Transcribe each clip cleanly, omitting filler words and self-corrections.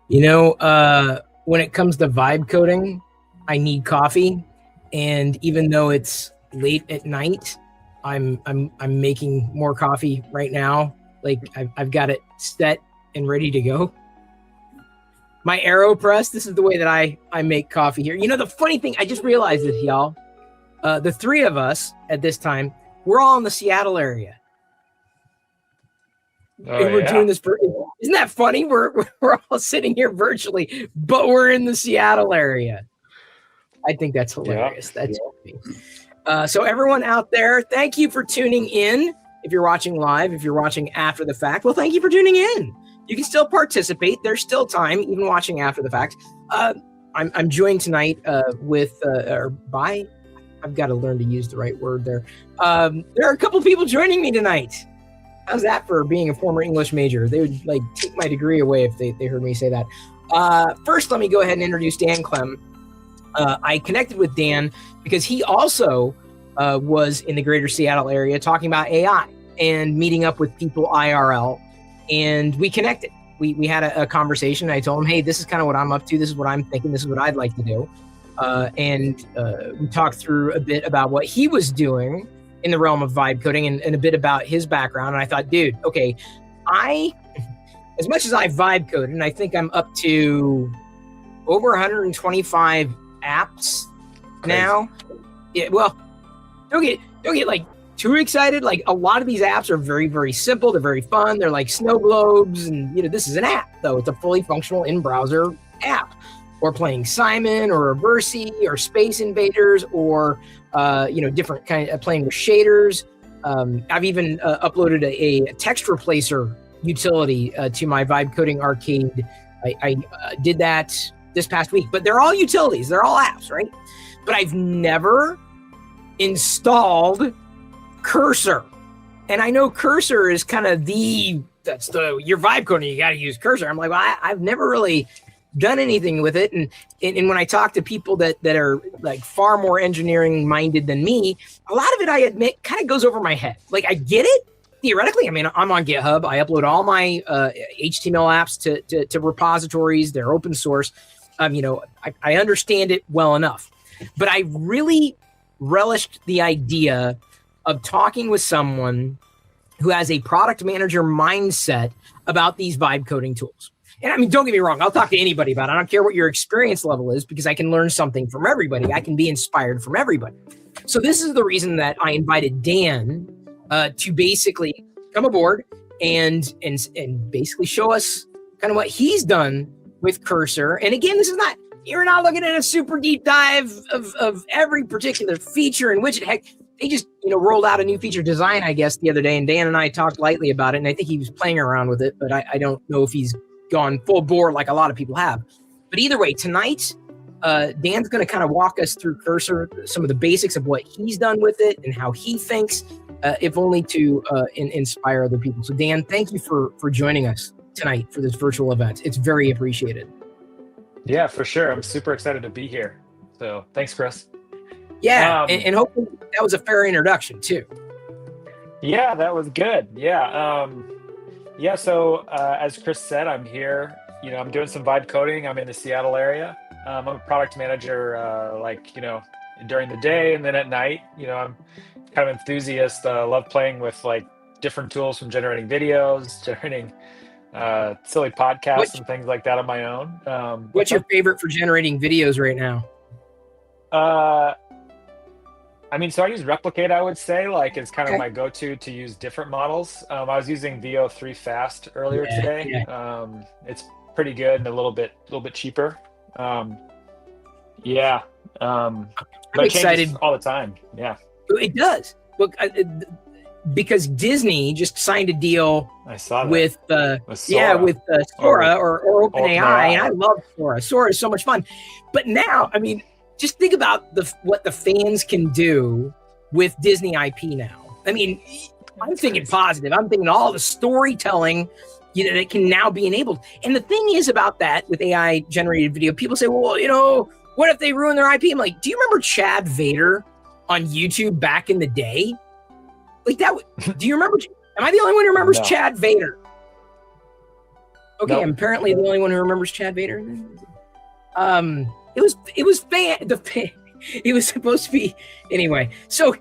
When it comes to vibe coding, I need coffee, and even though it's late at night, I'm making more coffee right now. Like I've got it set and ready to go. My AeroPress, this is the way that I make coffee here. The funny thing, I just realized this, y'all. The three of us at this time, we're all in the Seattle area. And we're doing this isn't that funny? We're all sitting here virtually, but we're in the Seattle area. I think that's hilarious. That's funny. So everyone out there, thank you for tuning in. If you're watching live, if you're watching after the fact, well, thank you for tuning in. You can still participate. There's still time, even watching after the fact. I'm joined tonight by. I've got to learn to use the right word there. There are a couple people joining me tonight. How's that for being a former English major? They would take my degree away if they heard me say that. First, let me go ahead and introduce Dan Clem. I connected with Dan because he also was in the greater Seattle area talking about AI and meeting up with people IRL. And we connected. We had a conversation. I told him, hey, this is kind of what I'm up to. This is what I'm thinking. This is what I'd like to do. And we talked through a bit about what he was doing in the realm of vibe coding and a bit about his background. And I thought, dude, okay, as much as I vibe code, and I think I'm up to over 125 apps now. Yeah, well, don't get like too excited. Like a lot of these apps are very, very simple. They're very fun. They're like snow globes. And this is an app though. It's a fully functional in-browser app. Or playing Simon or Reversi or Space Invaders or different kind of playing with shaders. I've even uploaded a text replacer utility to my Vibe Coding Arcade. I did that this past week, but they're all utilities. They're all apps, right? But I've never installed Cursor. And I know Cursor is kind of your vibe coding, you got to use Cursor. I'm like, well, I've never really done anything with it. And when I talk to people that are like far more engineering minded than me, a lot of it, I admit, kind of goes over my head. Like I get it theoretically. I mean, I'm on GitHub. I upload all my HTML apps to repositories. They're open source. I understand it well enough, but I really relished the idea of talking with someone who has a product manager mindset about these vibe coding tools. And I mean, don't get me wrong. I'll talk to anybody about it. I don't care what your experience level is because I can learn something from everybody. I can be inspired from everybody. So this is the reason that I invited Dan to basically come aboard and basically show us kind of what he's done with Cursor. And again, you're not looking at a super deep dive of every particular feature and widget. Heck, they just rolled out a new feature design, I guess, the other day. And Dan and I talked lightly about it. And I think he was playing around with it, but I don't know if he's gone full bore like a lot of people have. But either way, tonight, Dan's going to kind of walk us through Cursor, some of the basics of what he's done with it and how he thinks, if only to inspire other people. So Dan, thank you for joining us tonight for this virtual event. It's very appreciated. Yeah, for sure. I'm super excited to be here. So thanks, Chris. Yeah, and hopefully that was a fair introduction too. Yeah, that was good. Yeah. So as Chris said, I'm here. I'm doing some vibe coding. I'm in the Seattle area. I'm a product manager, during the day and then at night. I'm kind of enthusiast. Love playing with like different tools from generating videos, generating silly podcasts and things like that on my own. What's your favorite for generating videos right now? So I use Replicate, I would say, like it's kind of my go-to to use different models. I was using VO3 Fast earlier today. Yeah. It's pretty good and a little bit cheaper. I'm excited all the time. Yeah, it does. Look, because Disney just signed a deal. I saw that. with Sora or OpenAI, and I love Sora. Sora is so much fun, but now, I mean, just think about what the fans can do with Disney IP now. I mean, I'm thinking positive. I'm thinking all the storytelling, that can now be enabled. And the thing is about that with AI generated video, people say, well, what if they ruin their IP? I'm like, do you remember Chad Vader on YouTube back in the day? Like that. Do you remember? Am I the only one who remembers Chad Vader? Okay, Nope. I'm apparently the only one who remembers Chad Vader. It was it was supposed to be anyway. So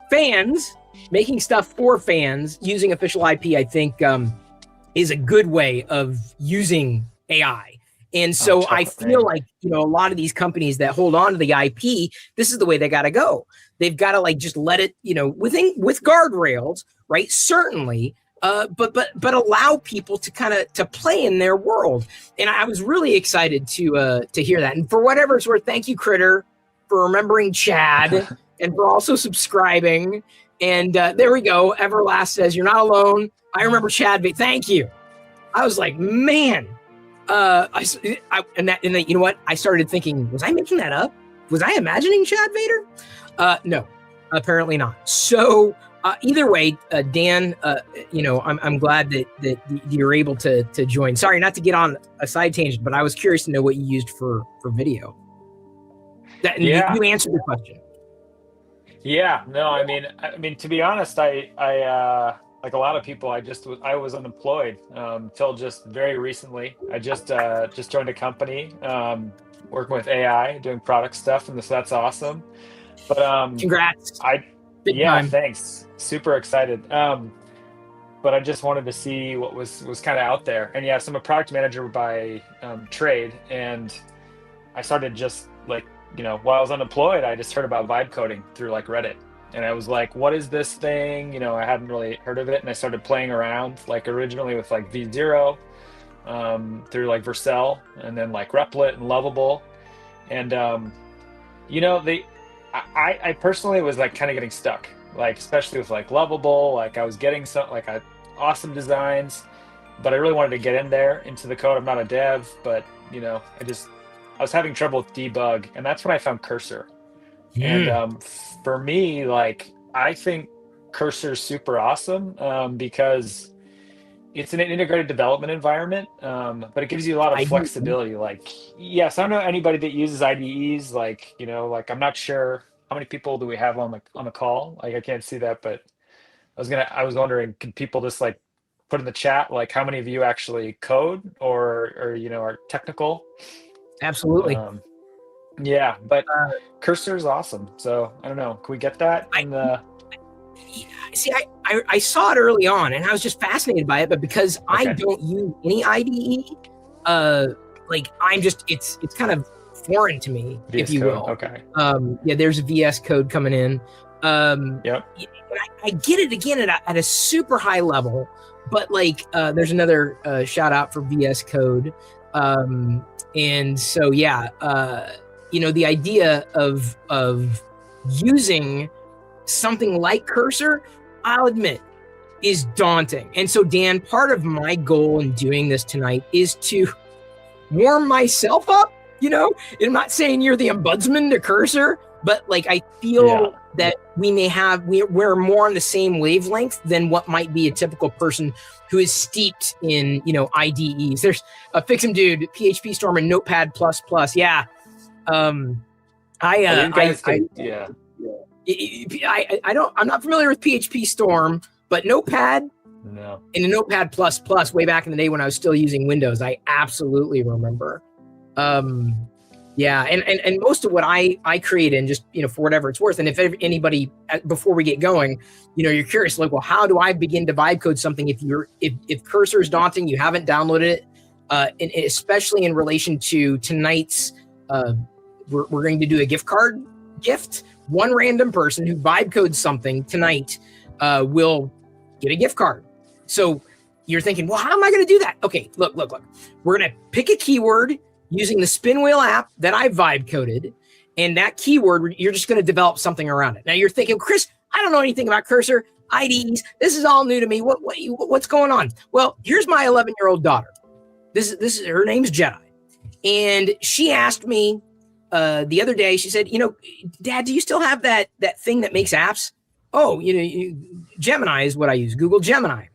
fans making stuff for fans using official IP, I think, is a good way of using AI. And so I feel like, a lot of these companies that hold on to the IP, this is the way they got to go. They've got to like just let it, with guardrails, right? Certainly, but allow people to kind of to play in their world. And I was really excited to hear that. And for whatever it's worth, thank you, Critter, for remembering Chad and for also subscribing. And there we go. Everlast says you're not alone. I remember Chad. Thank you. I was like, man. And then, you know what? I started thinking, was I making that up? Was I imagining Chad Vader? No, apparently not. So either way, Dan, I'm glad that you're able to join. Sorry, not to get on a side tangent, but I was curious to know what you used for video. You answered the question. Yeah, no, I mean, to be honest, I like a lot of people, I was unemployed till just very recently. I just joined a company working with AI, doing product stuff, and so that's awesome. But congrats! Thanks. Super excited. But I just wanted to see what was kind of out there. And so I'm a product manager by trade, and I started just like, while I was unemployed, I just heard about vibe coding through like Reddit. And I was like, what is this thing? I hadn't really heard of it. And I started playing around, like originally with like V0 through like Vercel, and then like Replit and Lovable. And, I personally was like kind of getting stuck, like, especially with like Lovable. Like I was getting some like awesome designs, but I really wanted to get in there into the code. I'm not a dev, but, I was having trouble with debug. And that's when I found Cursor. And for me, like, I think Cursor is super awesome because it's an integrated development environment, but it gives you a lot of flexibility. Like, yes, I don't know anybody that uses IDEs. Like, like I'm not sure how many people do we have on the call. Like, I can't see that, but I was wondering, can people just like put in the chat like how many of you actually code or are technical? Absolutely. Yeah, but Cursor is awesome. So I don't know. Can we get that? See, I saw it early on, and I was just fascinated by it. But because I don't use any IDE, it's kind of foreign to me, VS if you Code. will. Okay. There's a VS Code coming in. Yep. I get it again at a super high level, but like there's another shout out for VS Code. And so, the idea of using something like Cursor, I'll admit, is daunting. And so, Dan, part of my goal in doing this tonight is to warm myself up. And I'm not saying you're the ombudsman to Cursor, but like I feel that we're more on the same wavelength than what might be a typical person who is steeped in IDEs. There's a Fix'em dude, PHP Storm and Notepad++. Yeah. I'm not familiar with PHP Storm, but Notepad and the Notepad++ way back in the day when I was still using Windows, I absolutely remember. And most of what I create in just, for whatever it's worth. And if anybody, before we get going, you're curious, like, well, how do I begin to vibe code something if Cursor is daunting, you haven't downloaded it, and especially in relation to tonight's, we're going to do a gift card gift. One random person who vibe codes something tonight will get a gift card. So you're thinking, well, how am I going to do that? Okay, look. We're going to pick a keyword using the Spinwheel app that I vibe coded, and that keyword, you're just going to develop something around it. Now you're thinking, Chris, I don't know anything about Cursor, IDEs. This is all new to me. What's going on? Well, here's my 11-year-old daughter. This is her name's Jedi, and she asked me the other day. She said, Dad, do you still have that thing that makes apps? Oh, Gemini is what I use. Google Gemini.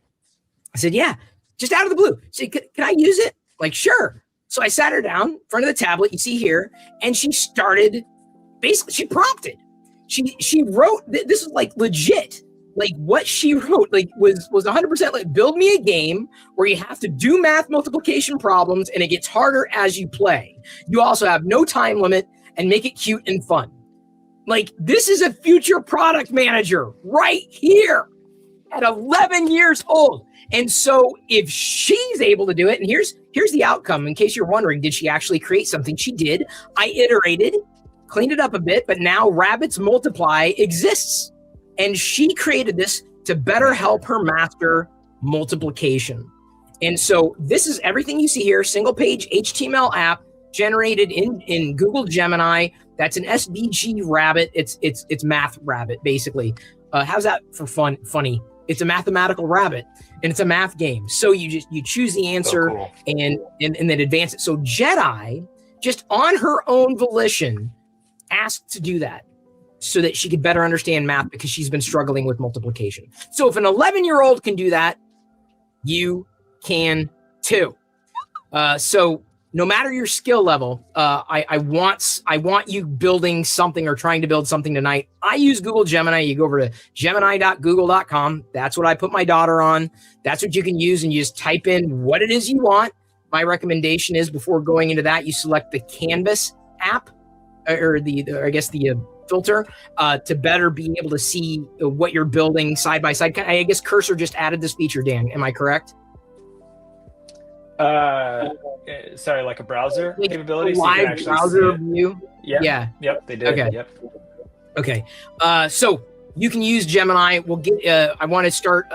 I said, yeah, just out of the blue. She said, can I use it? Like, sure. So I sat her down in front of the tablet, you see here, and she started, basically, she prompted. She wrote, this is like legit like what she wrote like was 100% like build me a game where you have to do math multiplication problems and it gets harder as you play. You also have no time limit and make it cute and fun. Like this is a future product manager right here at 11 years old. And so if she's able to do it, and here's the outcome in case you're wondering, did she actually create something? She did. I iterated, cleaned it up a bit, but now Rabbits Multiply exists. And she created this to better help her master multiplication. And so this is everything you see here, single page HTML app generated in Google Gemini. That's an SVG rabbit. It's Math Rabbit, basically. How's that for funny? It's a mathematical rabbit and it's a math game. So you choose the answer and then advance it. So Jedi, just on her own volition, asked to do that so that she could better understand math because she's been struggling with multiplication. So if an 11-year-old can do that, you can too. So no matter your skill level, I want you building something or trying to build something tonight. I use Google Gemini. You go over to gemini.google.com. That's what I put my daughter on. That's what you can use, and you just type in what it is you want. My recommendation is before going into that, you select the Canvas app or the filter to better be able to see what you're building side by side. I guess Cursor just added this feature, Dan. Am I correct? Sorry, like a browser like capability, so live browser view. Yeah. Yep, they did. Okay. Yep. Okay. So you can use Gemini. We'll get. I want to start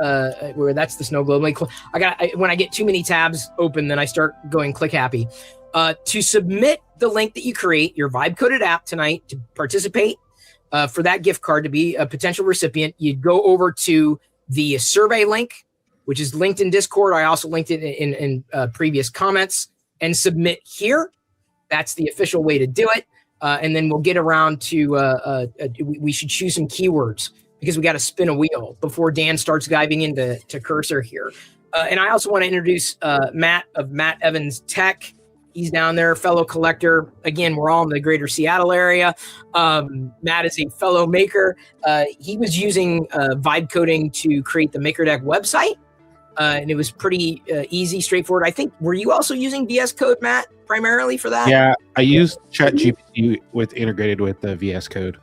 where that's the snow globe. When I get too many tabs open, then I start going click happy. To submit the link that you create, your Vibe coded app tonight to participate for that gift card to be a potential recipient, you'd go over to the survey link, which is linked in Discord. I also linked it in previous comments, and submit here. That's the official way to do it. And then we'll get around to, we should choose some keywords because we got to spin a wheel before Dan starts diving into Cursor here. And I also want to introduce Matt of Matt Evans Tech. He's down there, fellow collector. Again, we're all in the greater Seattle area. Matt is a fellow maker. He was using vibe coding to create the MakerDeck website. And it was pretty easy, straightforward. I think, were you also using VS Code, Matt, primarily for that? Yeah, I used ChatGPT integrated with the VS Code.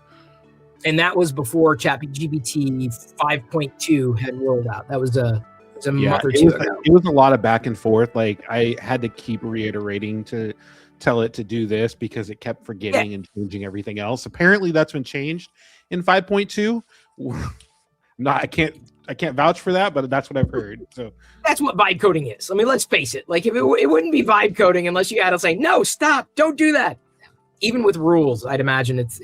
And that was before ChatGPT 5.2 had rolled out. That was a month or two ago. It was a lot of back and forth. Like I had to keep reiterating to tell it to do this because it kept forgetting and changing everything else. Apparently that's been changed in 5.2. I can't vouch for that, but that's what I've heard. So that's what vibe coding is. I mean, let's face it. Like if it wouldn't be vibe coding unless you had to say, no, stop, don't do that. Even with rules, I'd imagine it's,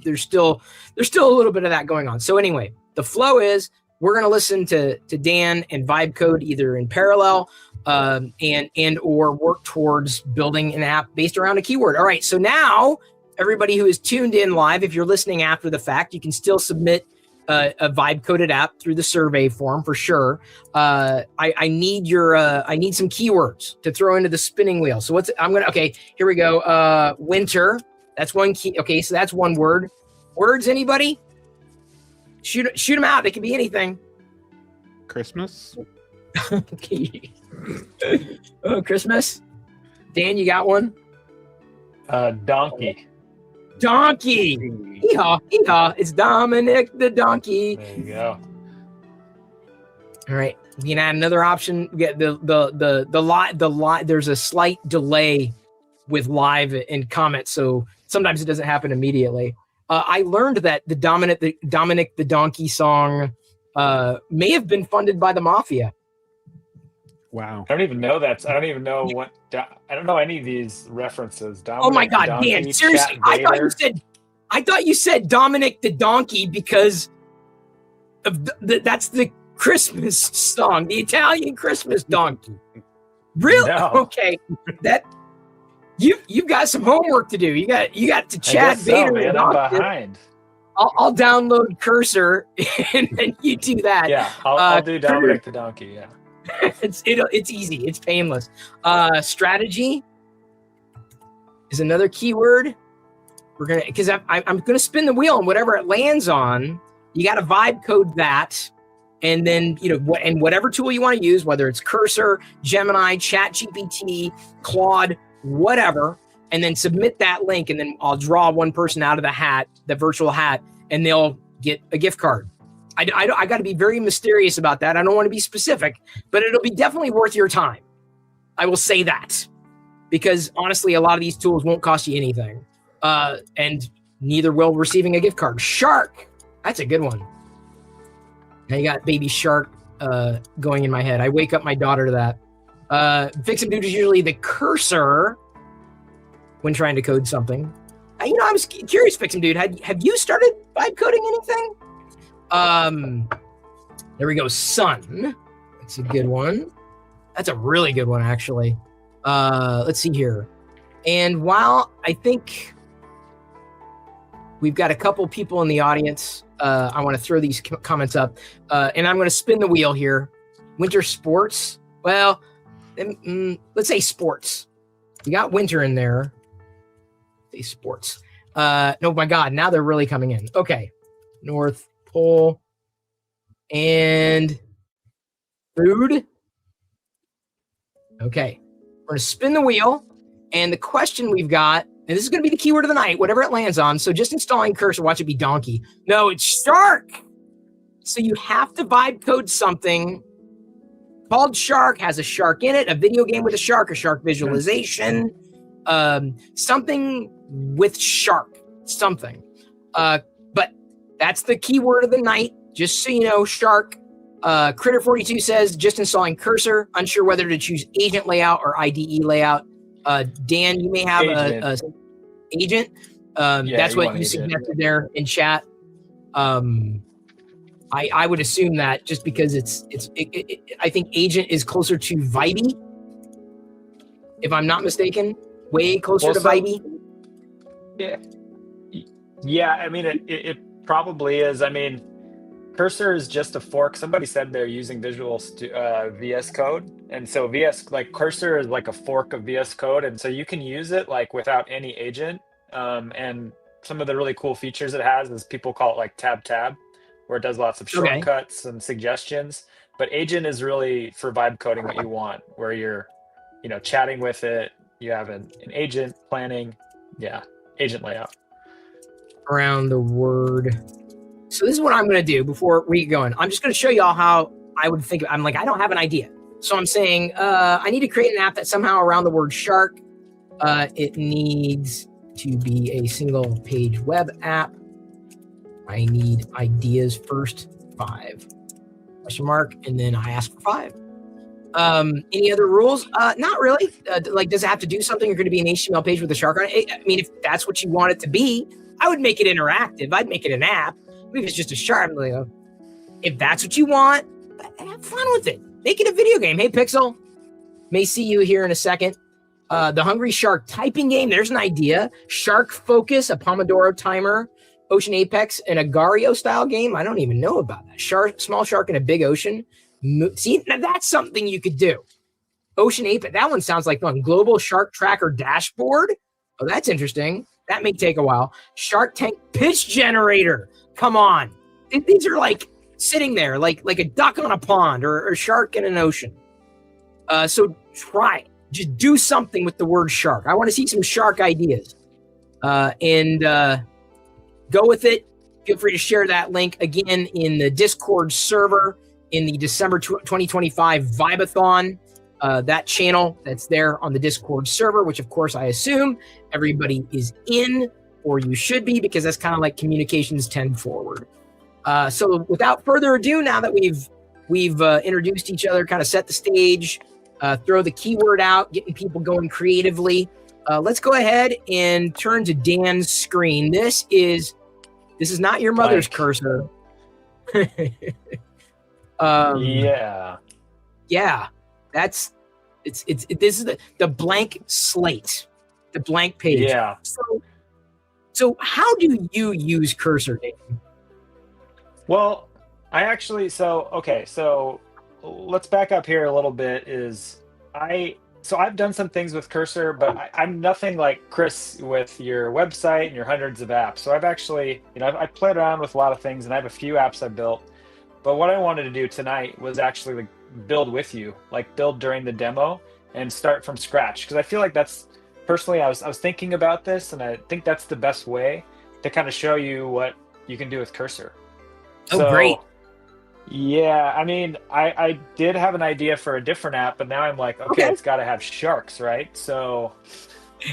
there's still a little bit of that going on. So anyway, the flow is we're going to listen to Dan and vibe code either in parallel and or work towards building an app based around a keyword. All right. So now everybody who is tuned in live, if you're listening after the fact, you can still submit a vibe coded app through the survey form for sure. I need some keywords to throw into the spinning wheel. So here we go. Winter. That's one key. Okay. So that's one word. Words, anybody? Shoot them out. They can be anything. Christmas. Okay. Oh, Christmas. Dan, you got one? Donkey. Donkey. Hee-haw, hee-haw. It's Dominic the donkey. There you go. All right. We can add another option. We get the live. There's a slight delay with live and comments, so sometimes it doesn't happen immediately. I learned that the Dominic the donkey song may have been funded by the mafia. Wow. I don't even know that. I don't even know what. I don't know any of these references. Dominic, oh my God, donkey, Dan! Seriously, I thought you said Dominic the donkey because of that's the Christmas song, the Italian Christmas donkey. Really? No. Okay. That you've got some homework to do. You got to Chad Vader. Man, I'm behind. I'll download Cursor and then you do that. Yeah, I'll do Dominic the donkey. Yeah. It's easy. It's painless. Strategy is another keyword. We're gonna because I'm gonna spin the wheel and whatever it lands on, You got to vibe code that. And then, and whatever tool you want to use, whether it's Cursor, Gemini, ChatGPT, Claude, whatever, and then submit that link. And then I'll draw one person out of the hat, the virtual hat, and they'll get a gift card. I got to be very mysterious about that. I don't want to be specific, but it'll be definitely worth your time. I will say that, because honestly, a lot of these tools won't cost you anything, and neither will receiving a gift card. Shark, that's a good one. Now you got baby shark going in my head. I wake up my daughter to that. Fix and Dude is usually the cursor when trying to code something. I was curious, Fix and Dude, have you started vibe coding anything? There we go. Sun. That's a good one. That's a really good one, actually. Let's see here. And while I think we've got a couple people in the audience, I want to throw these comments up, and I'm going to spin the wheel here. Winter sports. Well, let's say sports. We got winter in there. Say sports. No, my God. Now they're really coming in. Okay. North Pole and food. Okay. We're going to spin the wheel. And the question we've got, and this is going to be the keyword of the night, whatever it lands on. So just installing Cursor, watch it be donkey. No, it's shark. So you have to vibe code something called Shark, has a shark in it, a video game with a shark visualization, something with shark, something. But that's the keyword of the night. Just so you know, shark. Critter42 says, just installing Cursor, unsure whether to choose agent layout or IDE layout. Dan, you may have a agent. That's what you suggested there in chat. I would assume that just because I think agent is closer to Vibe, if I'm not mistaken, way closer to Vibe. Yeah. I mean, it probably is. I mean, Cursor is just a fork. Somebody said they're using Visual VS Code, and so Cursor is like a fork of VS Code, and so you can use it like without any agent. And some of the really cool features it has is people call it like tab, where it does lots of shortcuts and suggestions. But agent is really for vibe coding what you want, where you're, chatting with it. You have an agent planning, agent layout around the word. So this is what I'm going to do before we get going. I'm just going to show y'all how I would think. I'm like, I don't have an idea. So I'm saying I need to create an app that somehow around the word shark, it needs to be a single page web app. I need ideas first, 5, ? And then I ask for 5. Any other rules? Not really. Does it have to do something? You're going to be an HTML page with a shark on it. I mean, if that's what you want it to be, I would make it interactive. I'd make it an app. Maybe it's just a shark. If that's what you want, have fun with it. Make it a video game. Hey, Pixel. May see you here in a second. The Hungry Shark typing game. There's an idea. Shark Focus, a Pomodoro timer. Ocean Apex, an Agario style game. I don't even know about that. Small shark in a big ocean. See, now that's something you could do. Ocean Apex. That one sounds like fun. Global Shark Tracker dashboard. Oh, that's interesting. That may take a while. Shark Tank pitch generator. Come on. These are like sitting there like a duck on a pond or a shark in an ocean. So try it. Just do something with the word shark. I want to see some shark ideas. And go with it. Feel free to share that link again in the Discord server in the December 2025 Vibe-a-Thon. That channel that's there on the Discord server, which of course I assume everybody is in, or you should be, because that's kind of like communications 10 forward. So without further ado, now that we've introduced each other, kind of set the stage, throw the keyword out, getting people going creatively, let's go ahead and turn to Dan's screen. This is not your mother's cursor. Yeah. That's this is the blank slate, the blank page. Yeah. So how do you use Cursor, Dave? Well, I actually so let's back up here a little bit. I so I've done some things with Cursor, but I'm nothing like Chris with your website and your hundreds of apps. So I've actually, I've played around with a lot of things, and I have a few apps I've built. But what I wanted to do tonight was actually like build with you, like build during the demo and start from scratch. Because I feel like that's personally, I was thinking about this, and I think that's the best way to kind of show you what you can do with Cursor. Oh, great. Yeah, I mean, I did have an idea for a different app, but now I'm like, okay, it's got to have sharks, right? So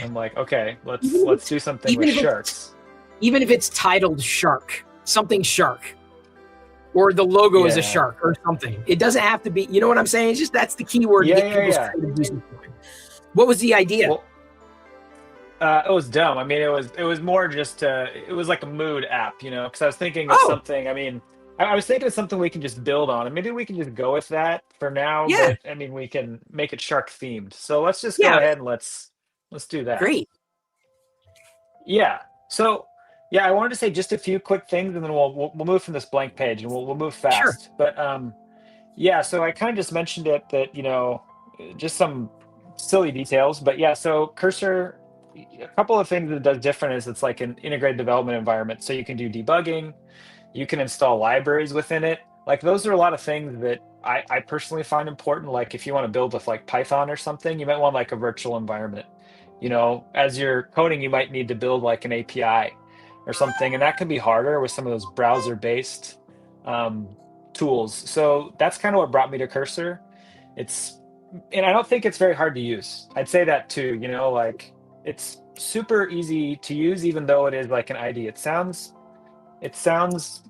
I'm like, okay, let's do something with sharks. Even if it's titled Shark, something shark, or the logo is a shark or something. It doesn't have to be. You know what I'm saying? It's just that's the keyword to get people started to do something. What was the idea? Well, it was dumb. I mean, it was more just it was like a mood app, because I was thinking of something. I mean, I was thinking of something we can just build on, and maybe we can just go with that for now. Yeah. But I mean, we can make it shark themed. So let's just go ahead and let's do that. Great. Yeah. So I wanted to say just a few quick things, and then we'll move from this blank page, and we'll move fast. Sure. But so I kind of just mentioned it that just some silly details, but so Cursor. A couple of things that it does different is it's like an integrated development environment. So you can do debugging, you can install libraries within it. Like those are a lot of things that I personally find important. Like if you want to build with like Python or something, you might want like a virtual environment. As you're coding, you might need to build like an API or something, and that can be harder with some of those browser-based tools. So that's kind of what brought me to Cursor. And I don't think it's very hard to use. I'd say that too. Like it's super easy to use, even though it is like an IDE. It sounds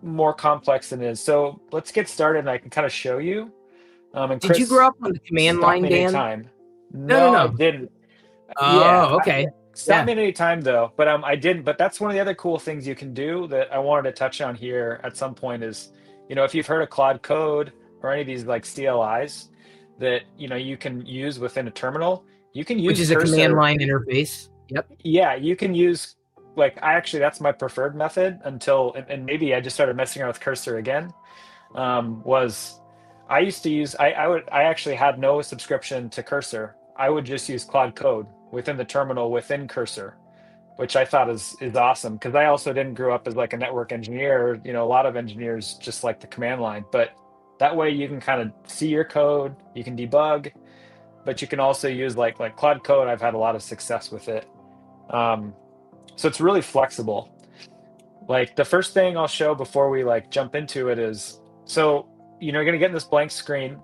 more complex than it is. So let's get started, and I can kind of show you. And did you grow up on the command line, Dan? No, I didn't. Oh, okay. Stop me at any time though, but I didn't. But that's one of the other cool things you can do that I wanted to touch on here at some point is, if you've heard of Claude Code or any of these like CLIs that you can use within a terminal. You can use which is Cursor. A command line interface. Yep. Yeah, you can use that's my preferred method until, and maybe I just started messing around with Cursor again. Was I used to use I actually had no subscription to Cursor. I would just use Claude Code within the terminal within Cursor, which I thought is awesome, because I also didn't grow up as like a network engineer. A lot of engineers just like the command line, but that way you can kind of see your code, you can debug, but you can also use like Claude Code. I've had a lot of success with it. So it's really flexible. Like the first thing I'll show before we like jump into it is, so you're gonna get in this blank screen,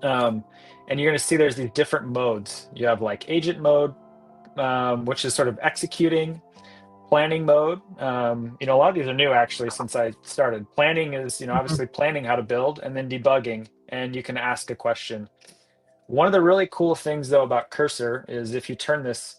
and you're gonna see there's these different modes. You have like agent mode, which is sort of executing, planning mode. A lot of these are new actually since I started. Planning is obviously planning how to build, and then debugging, and you can ask a question. One of the really cool things though about Cursor is if you turn this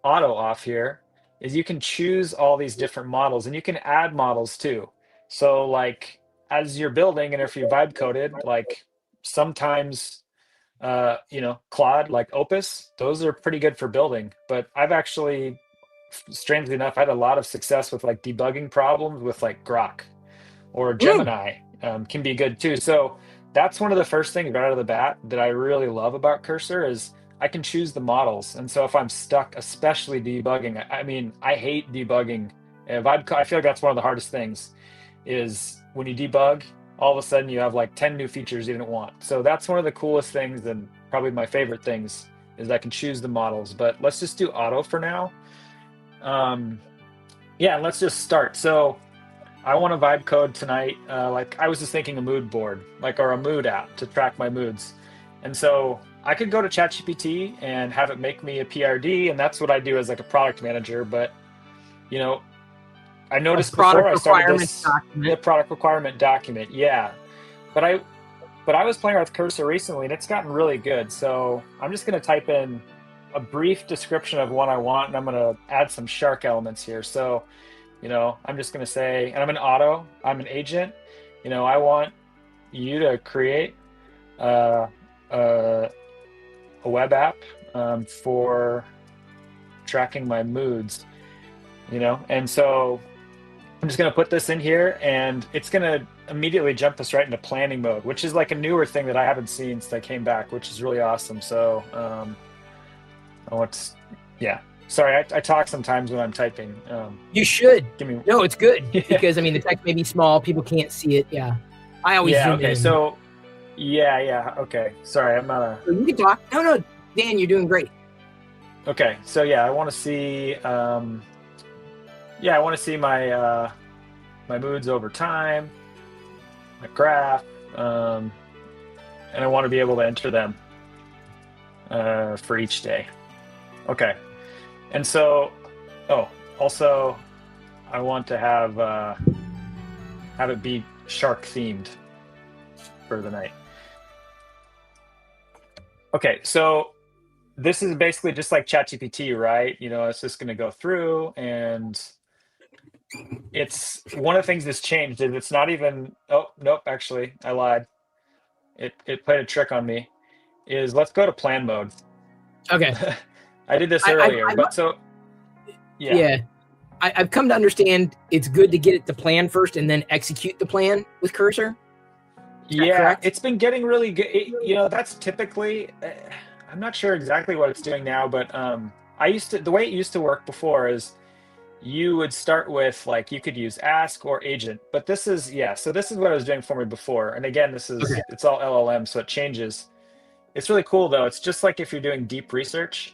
auto off here, is you can choose all these different models, and you can add models too. So like as you're building, and if you vibe coded, like sometimes Claude, like Opus, those are pretty good for building. But I've actually, strangely enough, had a lot of success with like debugging problems with like Grok or Gemini. Can be good too. So that's one of the first things right out of the bat that I really love about Cursor is I can choose the models. And so if I'm stuck, especially debugging, I mean, I hate debugging. I feel like that's one of the hardest things is when you debug, all of a sudden you have like 10 new features you didn't want. So that's one of the coolest things, and probably my favorite things, is I can choose the models. But let's just do auto for now. Let's just start. So I want to vibe code tonight. Like I was just thinking a mood board, or a mood app to track my moods. And so I could go to ChatGPT and have it make me a PRD, and that's what I do as like a product manager. But I noticed before I started this product requirement document. Yeah, but I was playing with Cursor recently, and it's gotten really good. So I'm just going to type in a brief description of what I want, and I'm going to add some shark elements here. So I'm just going to say, and I'm an auto, I'm an agent. I want you to create a web app for tracking my moods, and so I'm just going to put this in here, and it's going to immediately jumped us right into planning mode, which is like a newer thing that I haven't seen since I came back, which is really awesome. So yeah. Sorry, I talk sometimes when I'm typing. You should. No, it's good Yeah. because I mean the text may be small, people can't see it. Yeah, I always zoom okay. in. So yeah. Okay. Sorry, I'm not a. So you can talk. No, Dan, you're doing great. Okay, so yeah, I want to see. I want to see my my moods over time, my graph, and I want to be able to enter them for each day. Okay, and so, also, I want to have it be shark themed for the night. Okay, so this is basically just like ChatGPT, right? It's just going to go through, and it's one of the things that's changed is it's not even. Oh nope, actually, I lied. It played a trick on me. Let's go to plan mode. Okay. I did this earlier, but so yeah. I've come to understand it's good to get it to plan first and then execute the plan with cursor. Yeah, correct? It's been getting really good. That's typically. I'm not sure exactly what it's doing now, but the way it used to work before is you would start with like you could use ask or agent, but this is so this is what it was doing for me before. And again, it's all LLM, so it changes. It's really cool though. It's just like if you're doing deep research,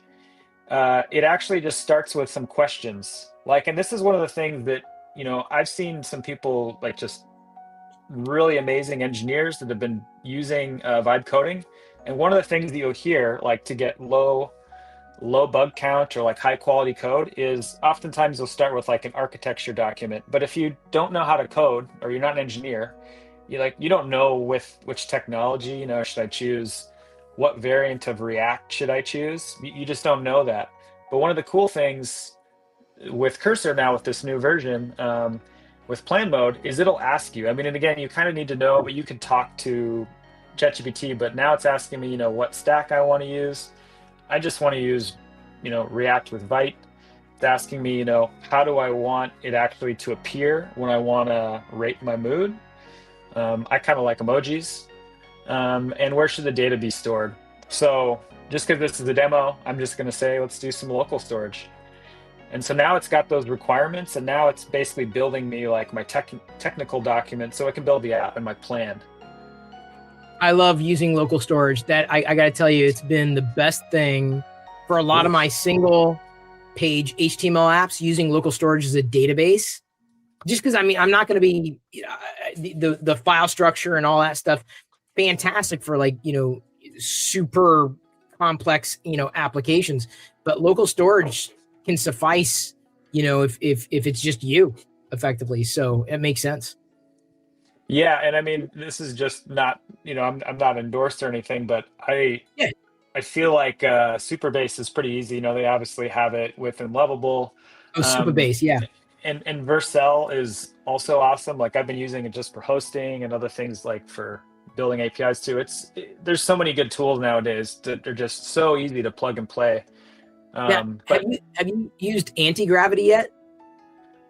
it actually just starts with some questions. And this is one of the things that I've seen some people like just really amazing engineers that have been using vibe coding. And one of the things that you'll hear, like to get low bug count or like high quality code, is oftentimes they'll start with like an architecture document. But if you don't know how to code or you're not an engineer, you don't know with which technology, should I choose, what variant of React should I choose? You just don't know that. But one of the cool things with Cursor now with this new version, with plan mode, is it'll ask you. I mean, and again, you kind of need to know, but you can talk to ChatGPT, but now it's asking me, what stack I want to use. I just want to use, React with Vite. It's asking me, how do I want it actually to appear when I want to rate my mood? I kind of like emojis. And where should the data be stored? So just because this is a demo, I'm just going to say, let's do some local storage. And so now it's got those requirements, and now it's basically building me like my technical document so it can build the app and my plan. I love using local storage. That I got to tell you, it's been the best thing for a lot of my single page HTML apps, using local storage as a database. Just because I'm not going to be the file structure and all that stuff. Fantastic for like super complex applications, but local storage can suffice if it's just you effectively. So it makes sense. Yeah, and I mean, this is just not, I'm not endorsed or anything, but I feel like Superbase is pretty easy. They obviously have it within Lovable. Oh, Superbase, yeah. And Vercel is also awesome. Like I've been using it just for hosting and other things, like for building APIs too. There's so many good tools nowadays that they're just so easy to plug and play. But have you used anti-gravity yet?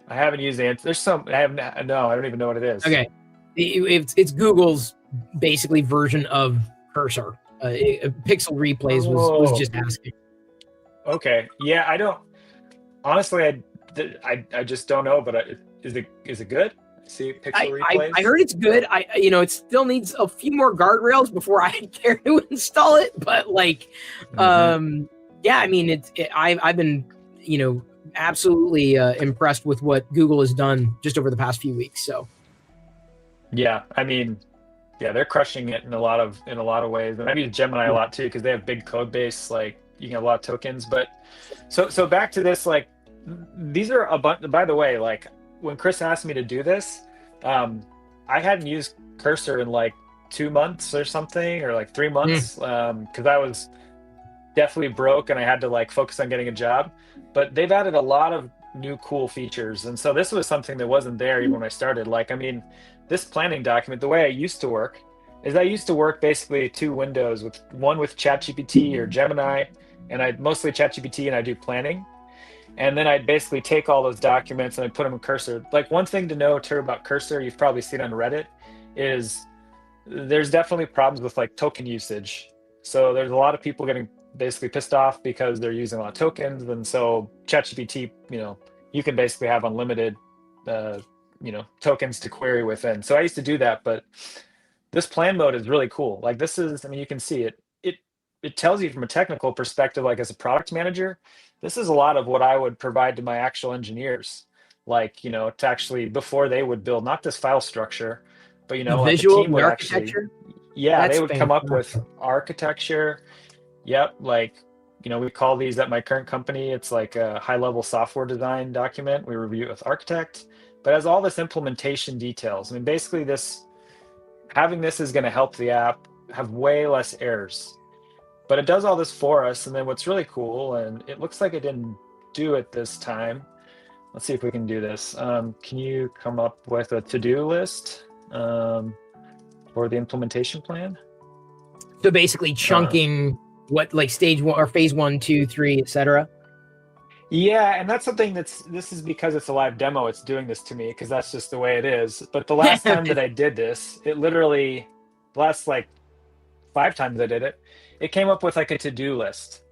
I haven't used There's some. I don't even know what it is. Okay. It's Google's basically version of Cursor. Pixel Replays was just asking. Okay. Yeah, I don't. Honestly, I just don't know. But is it good? See Pixel Replays. I heard it's good. It still needs a few more guardrails before I care to install it. But yeah, I mean, I've been absolutely impressed with what Google has done just over the past few weeks. So. Yeah, I mean, they're crushing it in a lot of ways. And I use Gemini a lot too because they have big code base. Like you can have a lot of tokens. But so back to this, like these are a bunch. By the way, like when Chris asked me to do this, I hadn't used Cursor in like 2 months or something, or like 3 months, because I was definitely broke and I had to like focus on getting a job. But they've added a lot of new cool features, and so this was something that wasn't there even when I started. Like, I mean, this planning document, the way I used to work is I used to work basically 2 windows, with one with ChatGPT or Gemini, and I'd mostly ChatGPT and I do planning. And then I'd basically take all those documents and I'd put them in Cursor. Like one thing to know too about Cursor, you've probably seen on Reddit, is there's definitely problems with like token usage. So there's a lot of people getting basically pissed off because they're using a lot of tokens. And so ChatGPT, you can basically have unlimited, tokens to query within. So I used to do that, but this plan mode is really cool. Like this is, I mean, you can see it. It tells you from a technical perspective, like as a product manager, this is a lot of what I would provide to my actual engineers. Like, to actually, before they would build not this file structure, but, the like visual, the team would architecture. they would come up with architecture. Yep. Like, we call these at my current company, it's like a high level software design document. We review it with architect, but as all this implementation details. I mean, basically having this is going to help the app have way less errors, but it does all this for us. And then what's really cool, and it looks like it didn't do it this time. Let's see if we can do this. Can you come up with a to-do list for the implementation plan? So basically chunking what, like stage 1 or phase 1, 2, 3, etc. Yeah, and that's something this is because it's a live demo, it's doing this to me because that's just the way it is. But the last time that I did this, it literally, the last like 5 times I did it, it came up with like a to-do list,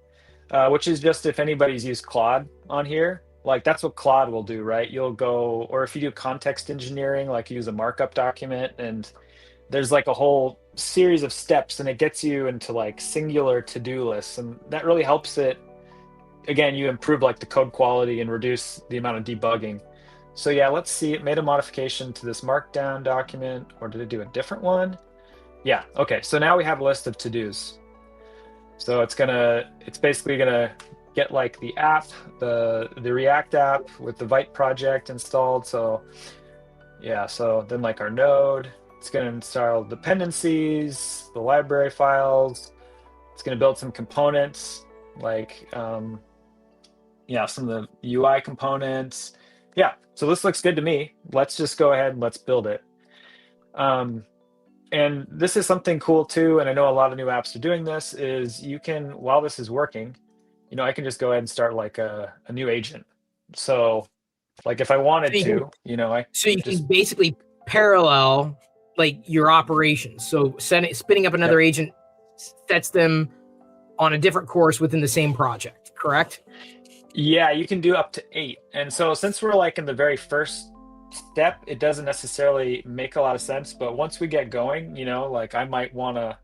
which is just if anybody's used Claude on here, like that's what Claude will do, right? You'll go, or if you do context engineering, like use a markup document, and there's like a whole series of steps, and it gets you into like singular to-do lists, and that really helps it. Again, you improve like the code quality and reduce the amount of debugging. So yeah, let's see, it made a modification to this markdown document, or did it do a different one? Yeah, okay, so now we have a list of to-dos. So it's basically gonna get like the app, the React app with the Vite project installed. So yeah, so then like our node, it's gonna install dependencies, the library files. It's gonna build some components, like some of the UI components. Yeah, so this looks good to me. Let's just go ahead and let's build it. And this is something cool too, and I know a lot of new apps are doing this, is you can, while this is working, I can just go ahead and start like a new agent. So like if I wanted to, So you can basically parallel like your operations. So spinning up another agent sets them on a different course within the same project, correct? Yeah, you can do up to 8. And so since we're like in the very first step, it doesn't necessarily make a lot of sense, but once we get going, like I might want to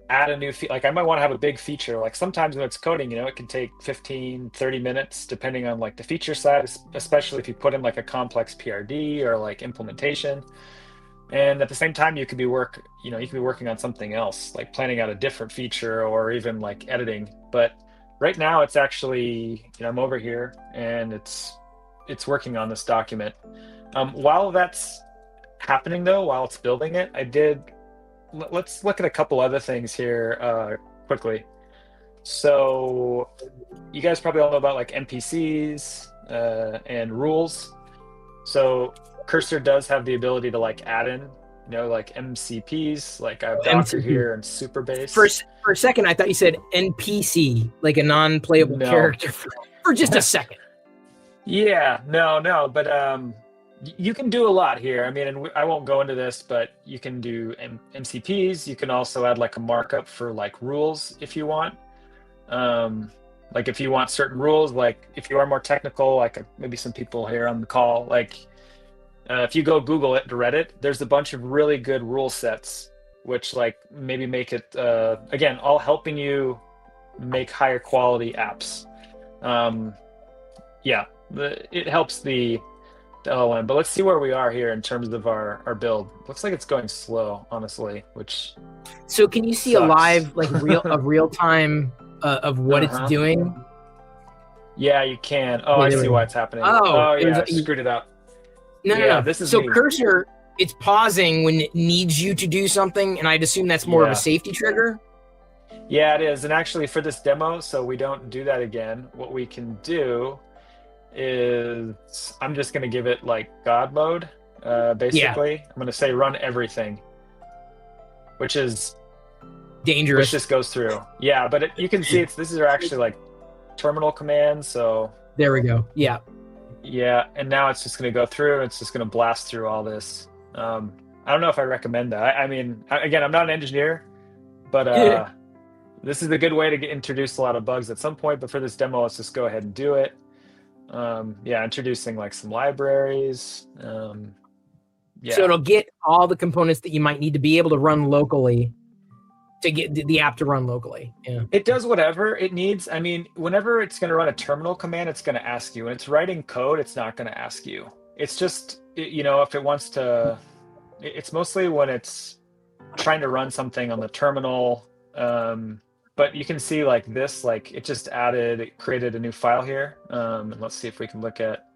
add a new like I might want to have a big feature. Like sometimes when it's coding, it can take 15-30 minutes depending on like the feature size, especially if you put in like a complex PRD or like implementation. And at the same time, you could be working on something else, like planning out a different feature or even like editing. But right now it's actually, I'm over here and it's working on this document. While that's happening though, while it's building it, let's look at a couple other things here quickly. So you guys probably all know about like NPCs and rules. So Cursor does have the ability to like add in, like MCPs, like I have Docker here and Superbase. For a second, I thought you said NPC, like a non-playable character for just a second. Yeah, no, but you can do a lot here. I mean, and I won't go into this, but you can do MCPs. You can also add like a markup for like rules if you want. Like if you want certain rules, like if you are more technical, like maybe some people here on the call, like if you go Google it to Reddit, there's a bunch of really good rule sets, which like maybe make it, again, all helping you make higher quality apps. It helps the LLM, but let's see where we are here in terms of our build. Looks like it's going slow, honestly, which so can you see sucks. A live like real time of what it's doing? Yeah, you can. Oh, I see why it's happening. Oh yeah, I screwed it up. No. This is so me. Cursor, it's pausing when it needs you to do something, and I'd assume that's more of a safety trigger. Yeah, it is. And actually for this demo, so we don't do that again, what we can do is I'm just going to give it like God mode, basically. I'm going to say run everything, which is dangerous. Which just goes through. Yeah, but you can see these are actually like terminal commands. So there we go. Yeah, and now it's just going to go through and it's just going to blast through all this. I don't know if I recommend that. I mean, again, I'm not an engineer, but this is a good way to get introduced a lot of bugs at some point. But for this demo, let's just go ahead and do it. Yeah, introducing like some libraries. Yeah. So it'll get all the components that you might need to be able to run locally to get the app to run locally. Yeah. It does whatever it needs. I mean, whenever it's going to run a terminal command, it's going to ask you. When it's writing code, it's not going to ask you. It's just, you know, if it wants to, it's mostly when it's trying to run something on the terminal. But you can see like this, like it just it created a new file here. And let's see if we can look at,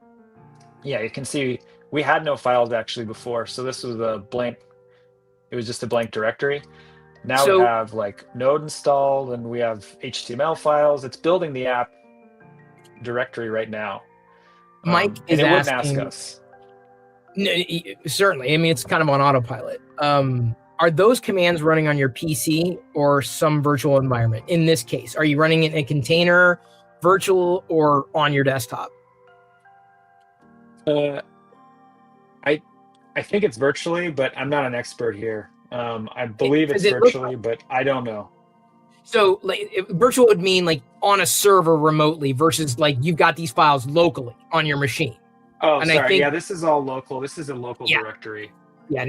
yeah, you can see we had no files actually before. So this was a blank, it was just a blank directory. Now we have like Node installed and we have HTML files. It's building the app directory right now. Mike is and it asking, wouldn't ask us. No, certainly. I mean, it's kind of on autopilot. Are those commands running on your PC or some virtual environment? In this case, are you running it in a container, virtual, or on your desktop? I think it's virtually, but I'm not an expert here. I believe it's virtually, but I don't know. So like virtual would mean like on a server remotely versus like you've got these files locally on your machine. Oh, and sorry. Yeah, this is all local. This is a local directory. Yeah,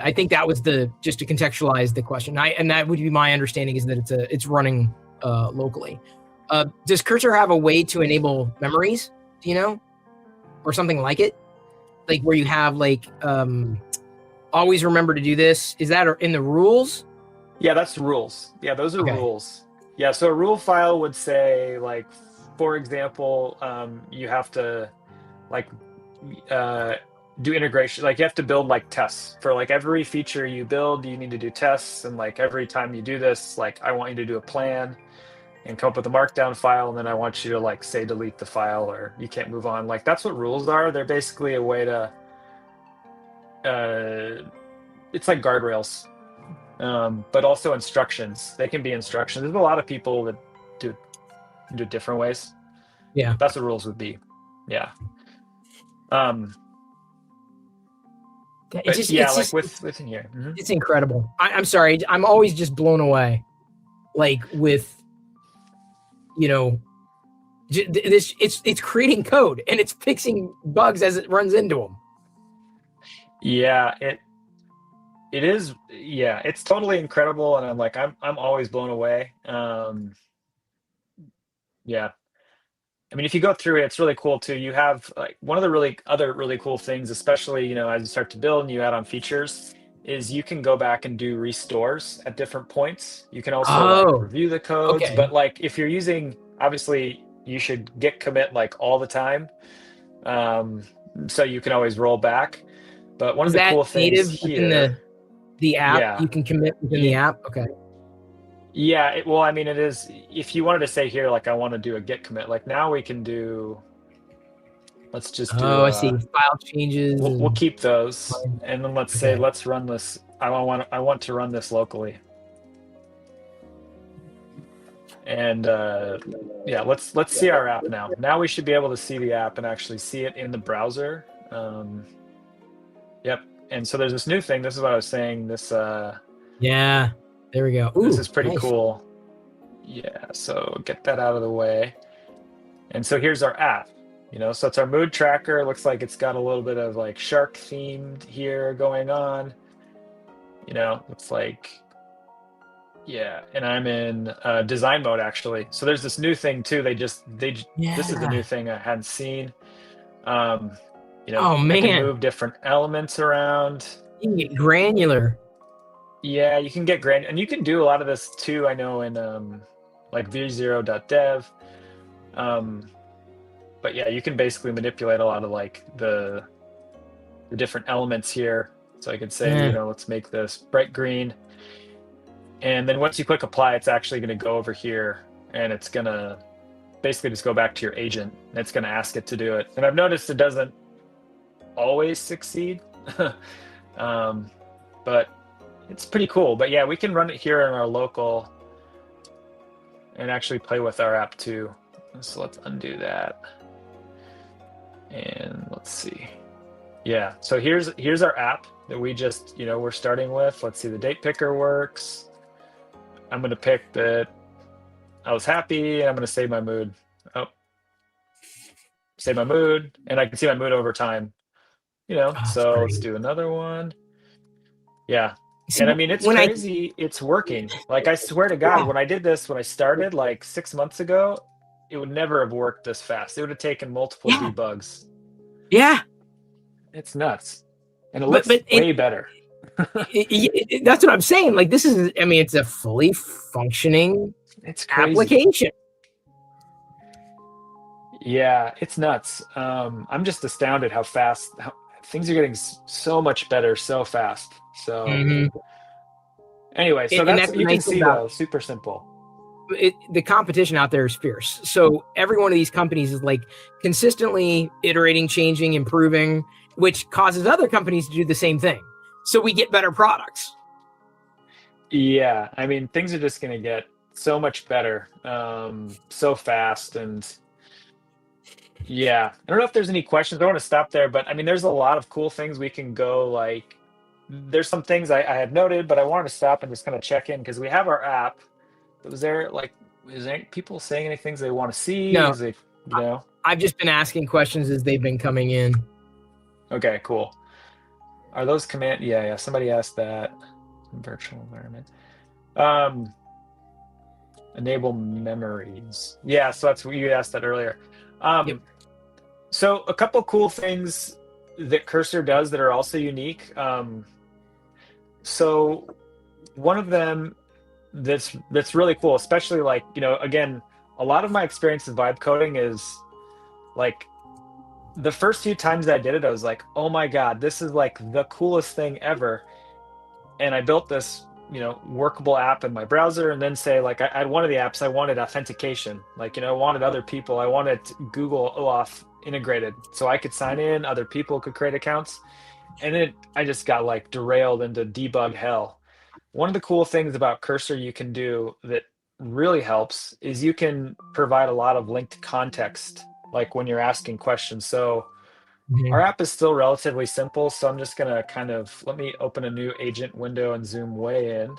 I think that was just to contextualize the question. And that would be my understanding is that it's running locally. Does Cursor have a way to enable memories? Do you know? Or something like it? Like where you have like always remember to do this. Is that in the rules? Yeah, that's rules. Yeah, those are rules. Yeah, so a rule file would say like, for example, you have to like do integration. Like you have to build like tests for like every feature you build, you need to do tests. And like every time you do this, like I want you to do a plan and come up with a markdown file. And then I want you to like say delete the file or you can't move on. Like that's what rules are. They're basically a way to, it's like guardrails, but also instructions. They can be instructions. There's a lot of people that do different ways. Yeah. That's what rules would be. Yeah. It's just within here. Mm-hmm. It's incredible. I'm sorry. I'm always just blown away. Like with, you know, this it's creating code and it's fixing bugs as it runs into them. Yeah, it is. Yeah, it's totally incredible, and I'm always blown away. Yeah, I mean, if you go through it, it's really cool too. You have like one of the other really cool things, especially as you start to build and you add on features, is you can go back and do restores at different points. You can also review the codes, but like if you're using, obviously you should git commit like all the time, so you can always roll back. But one of the cool things here, the app, you can commit within the app. Okay. Yeah, well, I mean, it is. If you wanted to say here, like, I want to do a git commit, like now we can do. Let's just do. I see. File changes. We'll keep those, and then let's say let's run this. I want to run this locally. And yeah, let's see our app now. Now we should be able to see the app and actually see it in the browser. Yep. And so there's this new thing. This is what I was saying. This. Yeah. There we go. Ooh, this is pretty cool. Yeah, so get that out of the way. And so here's our app, so it's our mood tracker. It looks like it's got a little bit of like shark themed here going on. It's like, yeah, and I'm in design mode actually. So there's this new thing too. This is the new thing I hadn't seen. Oh man, you can move different elements around. You can get granular. Yeah, you can get granular, and you can do a lot of this too. I know in like v0.dev, but yeah, you can basically manipulate a lot of like the different elements here. So I could say, let's make this bright green, and then once you click apply, it's actually going to go over here, and it's going to basically just go back to your agent, and it's going to ask it to do it. And I've noticed it doesn't always succeed, but it's pretty cool. But yeah, we can run it here in our local and actually play with our app too. So let's undo that. And let's see. Yeah. So here's our app that we just, we're starting with. Let's see, the date picker works. I'm going to pick that I was happy, and I'm going to save my mood. Oh, save my mood, and I can see my mood over time. So let's do another one. Yeah. See, And I mean, it's when crazy. It's working. Like, I swear to God, when I did this, when I started like 6 months ago, it would never have worked this fast. It would have taken multiple debugs. Yeah. It's nuts. And it looks way better. That's what I'm saying. Like, this is, I mean, it's a fully functioning application. Yeah, it's nuts. I'm just astounded how fast things are getting so much better so fast. So anyway, so that's you can see though, super simple. The competition out there is fierce. So every one of these companies is like consistently iterating, changing, improving, which causes other companies to do the same thing. So we get better products. Yeah, I mean, things are just going to get so much better, so fast. And yeah, I don't know if there's any questions. I want to stop there, but I mean, there's a lot of cool things we can go like. There's some things I had noted, but I wanted to stop and just kind of check in because we have our app. Is there people saying any things they want to see? No. I've just been asking questions as they've been coming in. Okay, cool. Are those command? Yeah. Somebody asked that. Virtual environment. Enable memories. Yeah, so that's what you asked that earlier. So a couple cool things that Cursor does that are also unique. So one of them that's really cool, especially like, again, a lot of my experience with vibe coding is like the first few times that I did it, I was like, oh my God, this is like the coolest thing ever. And I built this, workable app in my browser, and then say like, I had one of the apps, I wanted authentication. Like, I wanted other people, I wanted Google OAuth integrated so I could sign in, other people could create accounts. And then I just got like derailed into debug hell. One of the cool things about Cursor you can do that really helps is you can provide a lot of linked context, like when you're asking questions. So our app is still relatively simple, so I'm just gonna let me open a new agent window and zoom way in.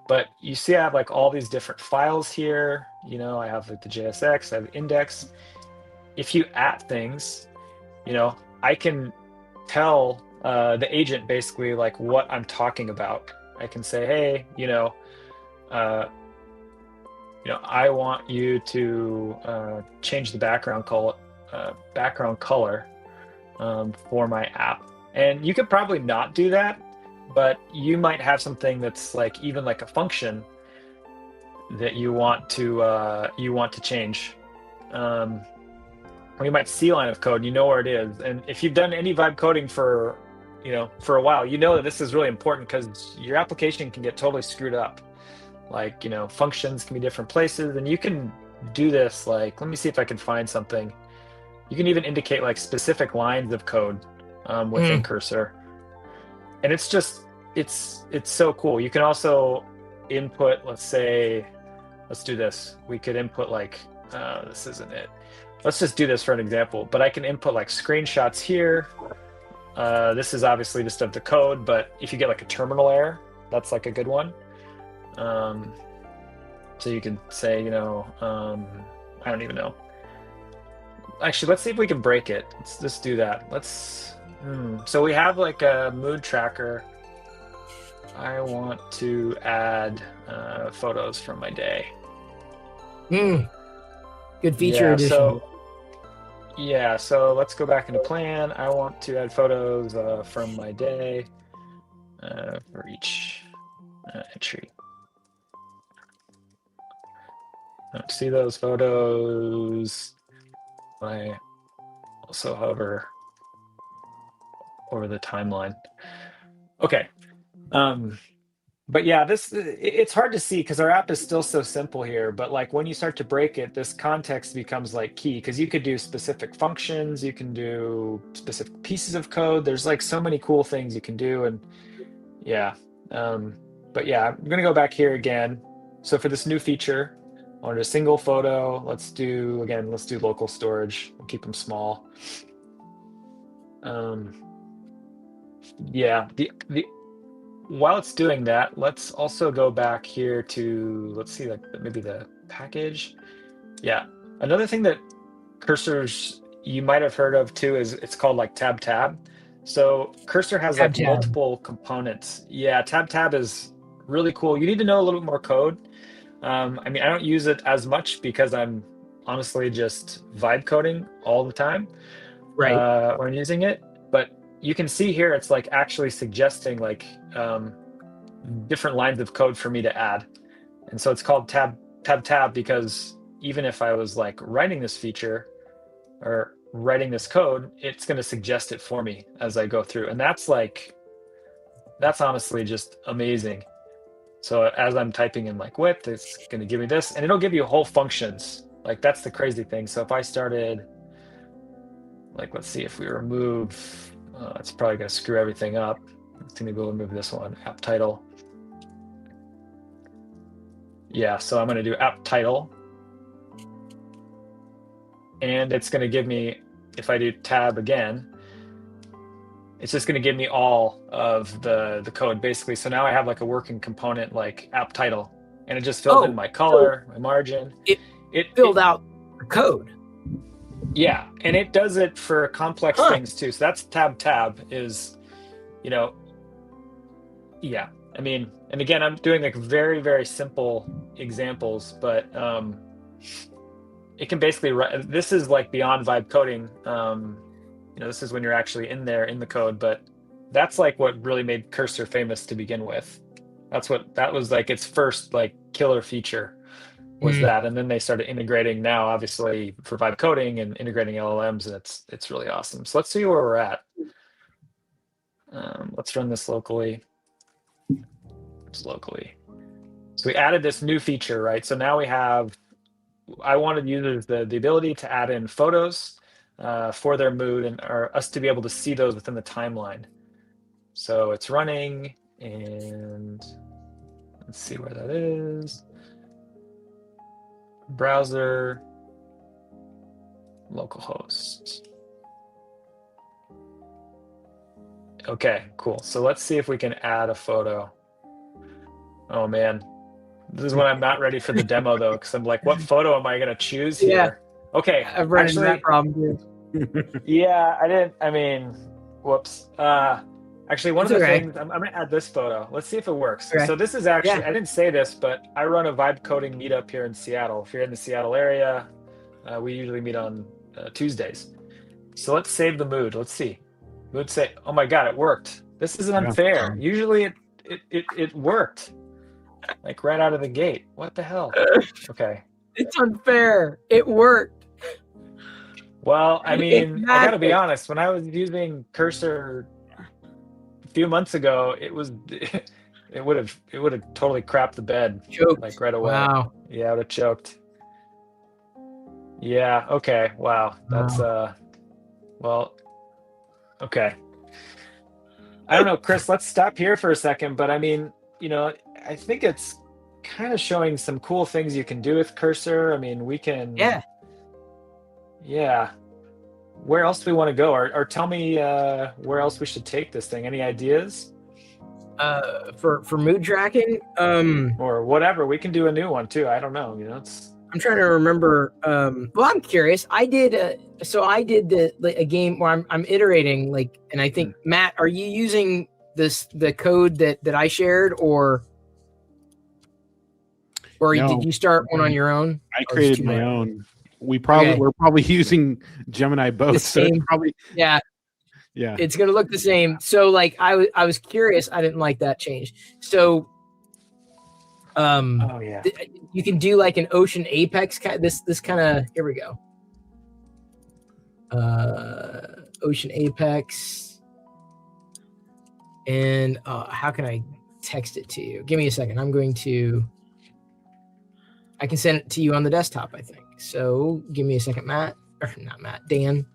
But you see I have like all these different files here. I have like the JSX, I have index. If you at things, I can tell the agent basically like what I'm talking about. I can say, hey, I want you to change the background color for my app. And you could probably not do that, but you might have something that's like even like a function that you want to change. Or you might see a line of code, where it is. And if you've done any vibe coding for a while, that this is really important because your application can get totally screwed up. Like, functions can be different places, and you can do this. Like, let me see if I can find something. You can even indicate like specific lines of code within Cursor. And it's so cool. You can also input, let's do this. We could input like, this isn't it. Let's just do this for an example, but I can input like screenshots here. This is obviously just of the code, but if you get like a terminal error, that's like a good one. So you can say, I don't even know. Actually, let's see if we can break it. Let's just do that. So we have like a mood tracker. I want to add photos from my day. Good feature addition. So let's go back into plan. I want to add photos from my day for each entry. I don't see those photos. I also hover over the timeline. Okay. But yeah, it's hard to see because our app is still so simple here, but like when you start to break it, this context becomes like key because you could do specific functions, you can do specific pieces of code. There's like so many cool things you can do. And yeah, but yeah, I'm gonna go back here again. So for this new feature, I wanted a single photo. Let's do local storage. We'll keep them small. Yeah. The while it's doing that, let's also go back here to, let's see, like maybe the package. Yeah. Another thing that cursors you might have heard of too is it's called like tab. So cursor has Tab like tab. multiple components. Yeah, tab is really cool. You need to know a little bit more code. I mean, I don't use it as much because I'm honestly just vibe coding all the time Right. when I'm using it. But you can see here, it's like actually suggesting like different lines of code for me to add. And so it's called tab because even if I was like writing this feature or writing this code, it's going to suggest it for me as I go through. And that's honestly just amazing. So as I'm typing in like width, it's going to give me this, and it'll give you whole functions. Like that's the crazy thing. So if I started, like, let's see if we remove, it's probably going to screw everything up. Let's see, maybe we'll remove this one, app title. Yeah, so I'm going to do app title. And it's going to give me, if I do tab again, it's just going to give me all of the code basically. So now I have like a working component like app title, and it just filled in my color, my margin. It filled out the code. Yeah, and it does it for complex things too. So that's tab is, yeah. I mean, and again, I'm doing like very, very simple examples, but it can basically run. This is like beyond vibe coding. This is when you're actually in there in the code, but that's like what really made Cursor famous to begin with. That was like its first like killer feature was that, and then they started integrating now, obviously for vibe coding and integrating LLMs, and it's really awesome. So let's see where we're at. Let's run this locally. So we added this new feature, right? So now I wanted users the ability to add in photos for their mood and us to be able to see those within the timeline. So it's running, and let's see where that is. Browser, localhost. Okay, cool. So let's see if we can add a photo. Oh man, this is when I'm not ready for the demo though, because I'm like, what photo am I going to choose here? Yeah. Okay, I've run into that problem too. Yeah, whoops. Actually, one of the things, I'm going to add this photo. Let's see if it works. Okay. So this is actually, I didn't say this, but I run a vibe coding meetup here in Seattle. If you're in the Seattle area, we usually meet on Tuesdays. So let's save the mood. Let's see. Mood say, oh my God, it worked. This is unfair. Usually it worked. Like right out of the gate. What the hell? Okay. It's unfair. It worked. Well, I mean, I gotta be honest. When I was using Cursor a few months ago, it would have totally crapped the bed. Choked. Like right away. Wow. Yeah, it would have choked. Yeah. Okay. Wow. That's well. Okay. I don't know, Chris. Let's stop here for a second. But I mean, I think it's kind of showing some cool things you can do with Cursor. I mean, we can. Yeah. Where else do we want to go? Or tell me where else we should take this thing. Any ideas? For mood tracking? Or whatever. We can do a new one too. I don't know. I'm trying to remember. Well, I'm curious. I did a game where I'm iterating, like, and I think Matt, are you using the code that I shared, or no, did you start one on your own? I created my own. We're probably using Gemini both. So it's probably yeah. It's gonna look the same. So like I was curious. I didn't like that change. So you can do like an ocean apex. This kind of, here we go. Ocean apex. And how can I text it to you? Give me a second. I can send it to you on the desktop, I think. So give me a second, Matt. Or not Matt, Dan.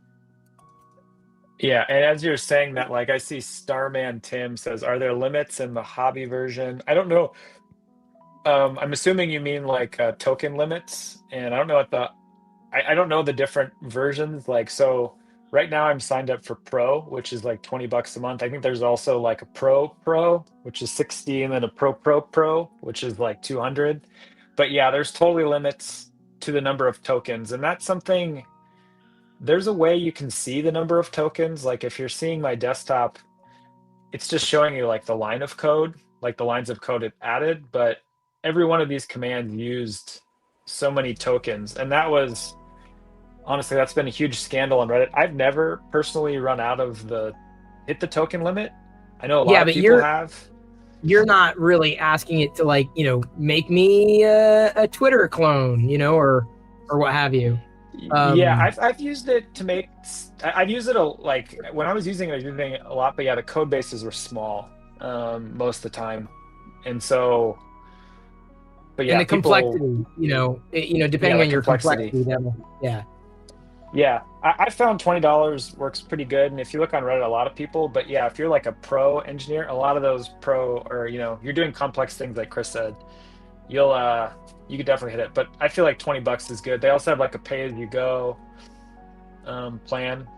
Yeah, and as you're saying that, like, I see Starman Tim says, are there limits in the hobby version? I don't know. I'm assuming you mean like token limits, and I don't know I don't know the different versions. Like, so right now I'm signed up for Pro, which is like $20 a month. I think there's also like a Pro, which is 60, and then a Pro, which is like 200. But yeah, there's totally limits to the number of tokens, and that's something. There's a way you can see the number of tokens. Like if you're seeing my desktop, it's just showing you like the line of code, like the lines of code it added, but every one of these commands used so many tokens. And that was honestly, that's been a huge scandal on Reddit. I've never personally run out of hit the token limit. I know a lot of people have. You're not really asking it to like, make me a Twitter clone, or what have you. Yeah, I've used it to make. I've used it like when I was using it, I was using it a lot. But yeah, the code bases were small most of the time, and so. But yeah, and the complexity, depending on your complexity, yeah. Yeah, I found $20 works pretty good, and if you look on Reddit, a lot of people. But yeah, if you're like a pro engineer, a lot of those pro, or you're doing complex things like Chris said, you could definitely hit it. But I feel like $20 is good. They also have like a pay-as-you-go plan,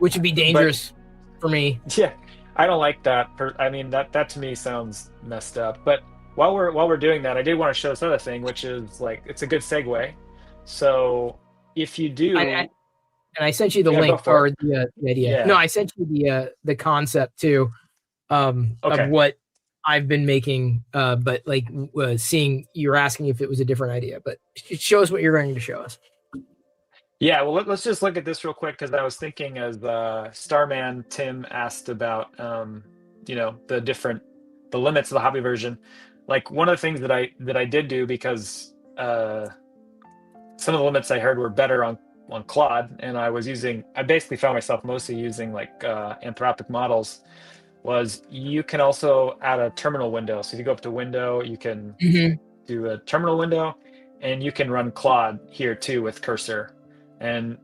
which would be dangerous for me. Yeah, I don't like that. I mean, that to me sounds messed up. But while we're doing that, I did want to show this other thing, which is like it's a good segue. So if you do. And I sent you the link or the idea. Yeah. No, I sent you the concept too of what I've been making. But like seeing, you're asking if it was a different idea, but show us what you're going to show us. Yeah, well, let's just look at this real quick because I was thinking as Starman Tim asked about the limits of the hobby version. Like one of the things that I did do because some of the limits I heard were better on Claude, and I basically found myself mostly using like Anthropic models, was you can also add a terminal window. So if you go up to window, you can do a terminal window, and you can run Claude here too with cursor. And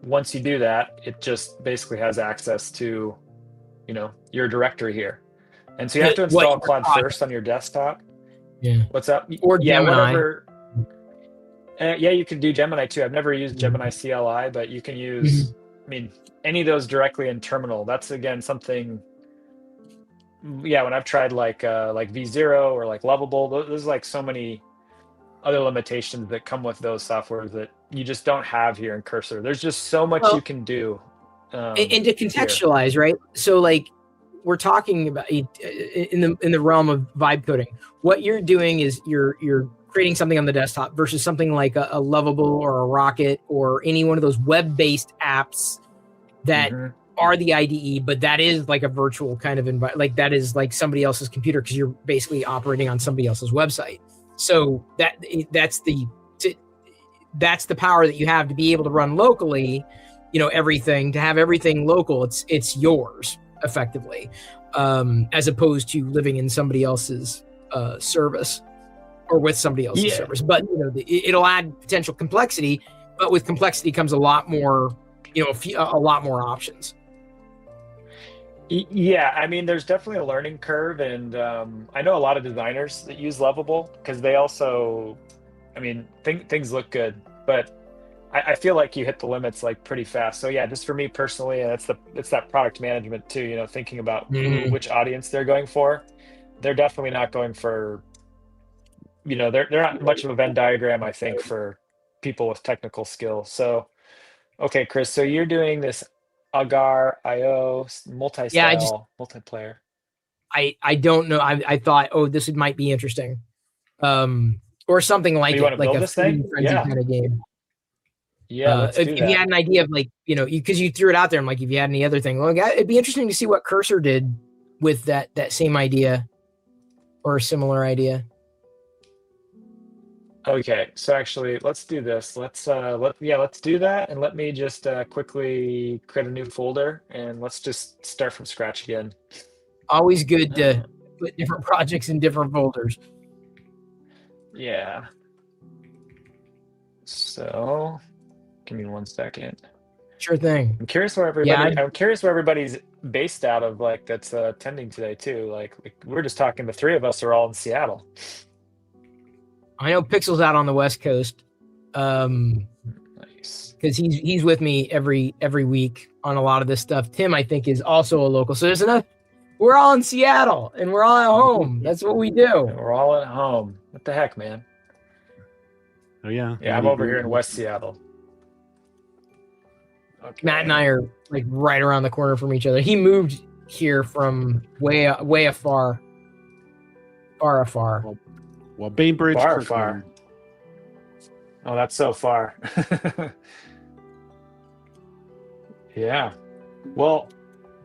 once you do that, it just basically has access to, your directory here. And so you have to install Claude first on your desktop. Yeah. What's up? Or Gemini. Whatever. Yeah, you can do Gemini too. I've never used Gemini CLI, but you can use, I mean, any of those directly in terminal. That's again something. Yeah, when I've tried like V0 or like Lovable, there's like so many other limitations that come with those softwares that you just don't have here in Cursor. There's just so much you can do. And to contextualize, right? So like we're talking about in the realm of vibe coding. What you're doing is you're creating something on the desktop versus something like a Lovable or a Rocket or any one of those web-based apps that are the IDE, but that is like a virtual kind of environment. Like that is like somebody else's computer because you're basically operating on somebody else's website. So that's the power that you have to be able to run locally, everything, to have everything local. It's yours effectively, as opposed to living in somebody else's service or with somebody else's service. But it'll add potential complexity, but with complexity comes a lot more, a lot more options. Yeah, I mean, there's definitely a learning curve, and I know a lot of designers that use Lovable because they also, I mean, things look good, but I feel like you hit the limits like pretty fast. So yeah, just for me personally, and it's that product management too. Thinking about which audience they're going for. They're definitely not going for, they're not much of a Venn diagram, I think, for people with technical skill. So, okay, Chris, so you're doing this Agar IO multi-style multiplayer. I don't know. I thought, this might be interesting, or something like it, like a frenzy kind of game. Yeah, let's do if you had an idea of like, because you threw it out there, I'm like, if you had any other thing, well, it'd be interesting to see what Cursor did with that same idea or a similar idea. Okay, so actually, let's do this. Let's do that, and let me just quickly create a new folder, and let's just start from scratch again. Always good to put different projects in different folders. Yeah. So, give me 1 second. Sure thing. I'm curious where everybody. I'm curious where everybody's based out of. Like that's attending today too. Like we're just talking. The three of us are all in Seattle. I know Pixel's out on the West Coast. because he's with me every week on a lot of this stuff. Tim, I think, is also a local. So there's enough. We're all in Seattle and we're all at home. That's what we do. And we're all at home. What the heck, man? Oh yeah. Yeah, I'm over here in West Seattle. Okay. Matt and I are like right around the corner from each other. He moved here from way afar. Far. Well, Bainbridge. Far. Oh, that's so far. Yeah. Well,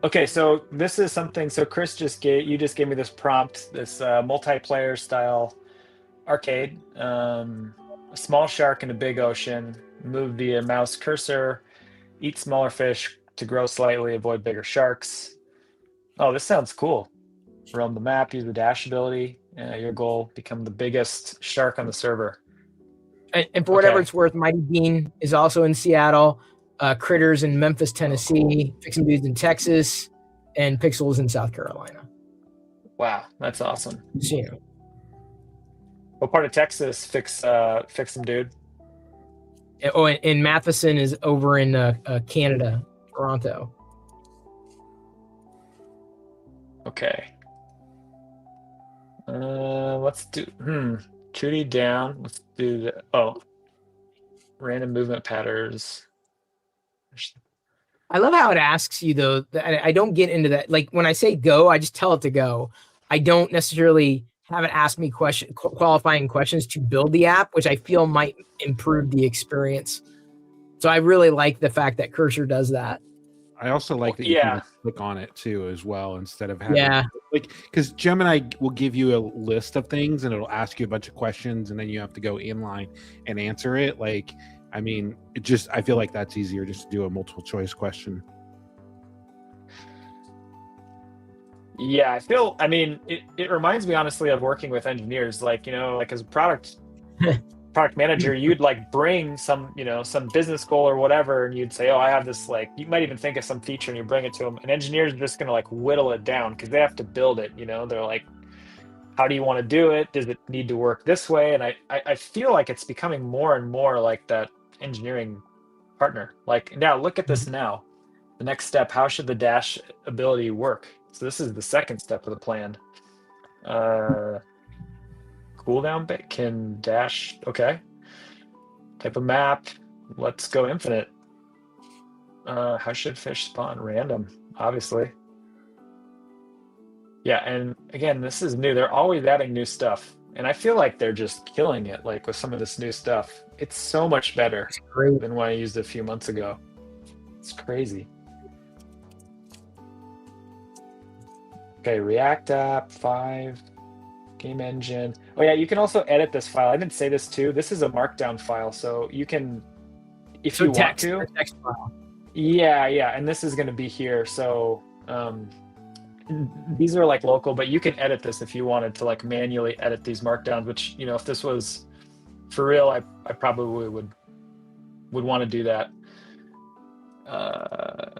okay. So this is something. So Chris just gave me this prompt, this multiplayer style arcade. A small shark in a big ocean. Move via mouse cursor. Eat smaller fish to grow slightly. Avoid bigger sharks. Oh, this sounds cool. Roam the map. Use the dash ability. Your goal: become the biggest shark on the server. And for whatever it's worth, Mighty Bean is also in Seattle. Critters in Memphis, Tennessee. Fixing Dudes in Texas, and Pixels in South Carolina. Wow, that's awesome. So, you know. What part of Texas? Fix some dude. Oh, and Matheson is over in Canada, Toronto. Okay. Let's do 2D down. Let's do the random movement patterns. I love how it asks you though. I don't get into that. Like when I say go, I just tell it to go. I don't necessarily have it ask me qualifying questions to build the app, which I feel might improve the experience. So I really like the fact that Cursor does that. I also like that you can click on it too as well instead of having like, because Gemini will give you a list of things and it'll ask you a bunch of questions and then you have to go inline and answer it. Like, I mean, I feel like that's easier just to do a multiple choice question. Yeah, it reminds me honestly of working with engineers. Like, like as a product manager, you'd like bring some business goal or whatever, and you'd say, oh, I have this, like, you might even think of some feature and you bring it to them, and engineers are just going to like whittle it down because they have to build it. They're like, how do you want to do it? Does it need to work this way? And I feel like it's becoming more and more like that engineering partner. Like, now look at this now. The next step, how should the dash ability work? So this is the second step of the plan. Cooldown bit can dash. Okay. Type of map. Let's go infinite. How should fish spawn? Random, obviously. Yeah, and again, this is new. They're always adding new stuff. And I feel like they're just killing it, like with some of this new stuff. It's so much better than what I used a few months ago. It's crazy. Okay, React app 5, game engine. Oh yeah, you can also edit this file. I didn't say this too. This is a markdown file, so you can, if you want to. Text file. Yeah, and this is going to be here. So these are like local, but you can edit this if you wanted to like manually edit these markdowns. Which if this was for real, I probably would want to do that.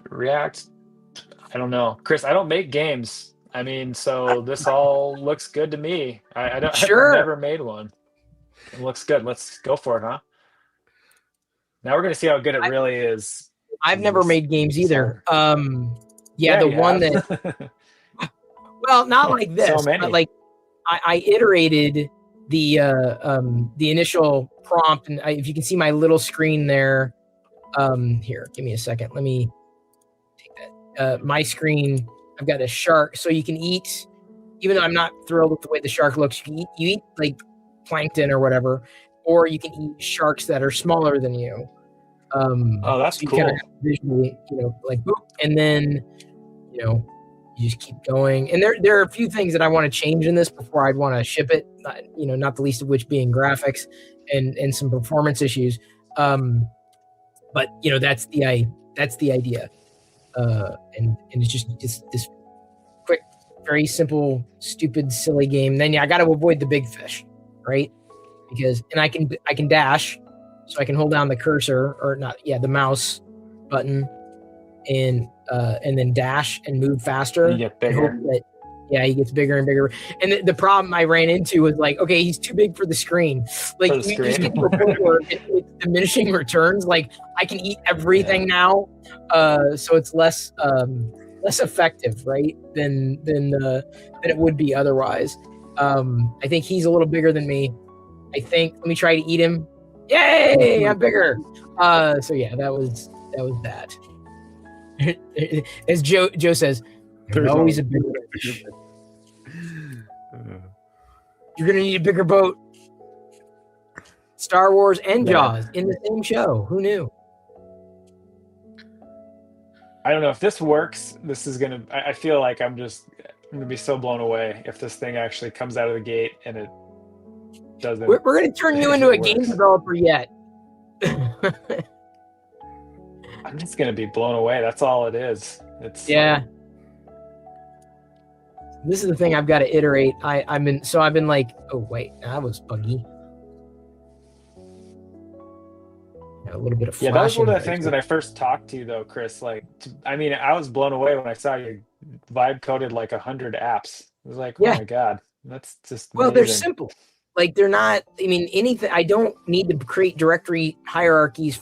React. I don't know, Chris. I don't make games. So this all looks good to me. I've never made one. It looks good. Let's go for it, huh? Now we're gonna see how good it really is. I've never made games either. One that, well, not like this, so many. but like I iterated the initial prompt, and if you can see my little screen there, here, give me a second. Let me take that. My screen. I've got a shark, so you can eat, even though I'm not thrilled with the way the shark looks, you eat like plankton or whatever, or you can eat sharks that are smaller than you. That's so you cool. Kind of visually, like boop, and then, you just keep going. And there are a few things that I want to change in this before I'd want to ship it. Not the least of which being graphics and some performance issues. But that's the idea. And it's just this quick, very simple, stupid, silly game. Then I got to avoid the big fish, right? Because I can dash, so I can hold down the cursor the mouse button, and then dash and move faster. You get bigger. Yeah, he gets bigger and bigger. And the problem I ran into was like, okay, he's too big for the screen. Like, you just get to a point where it's diminishing returns. Like, I can eat everything now, so it's less effective, right, than it would be otherwise. I think he's a little bigger than me. I think. Let me try to eat him. Yay! I'm bigger. So yeah, that was that. As Joe says, there's always a bigger fish. You're gonna need a bigger boat. Star Wars and Jaws in the same show. Who knew? I don't know if this works. This is gonna. I feel like I'm gonna be so blown away if this thing actually comes out of the gate and it doesn't. We're gonna turn you into a game developer yet. I'm just gonna be blown away. That's all it is. It's This is the thing I've got to iterate. I've been like, oh wait, that was buggy. A little bit of that was one of the things that I first talked to you though, Chris. Like, I was blown away when I saw you vibe coded like 100 apps. It was like, oh my god, that's just amazing. They're simple. Like, they're not. Anything. I don't need to create directory hierarchies,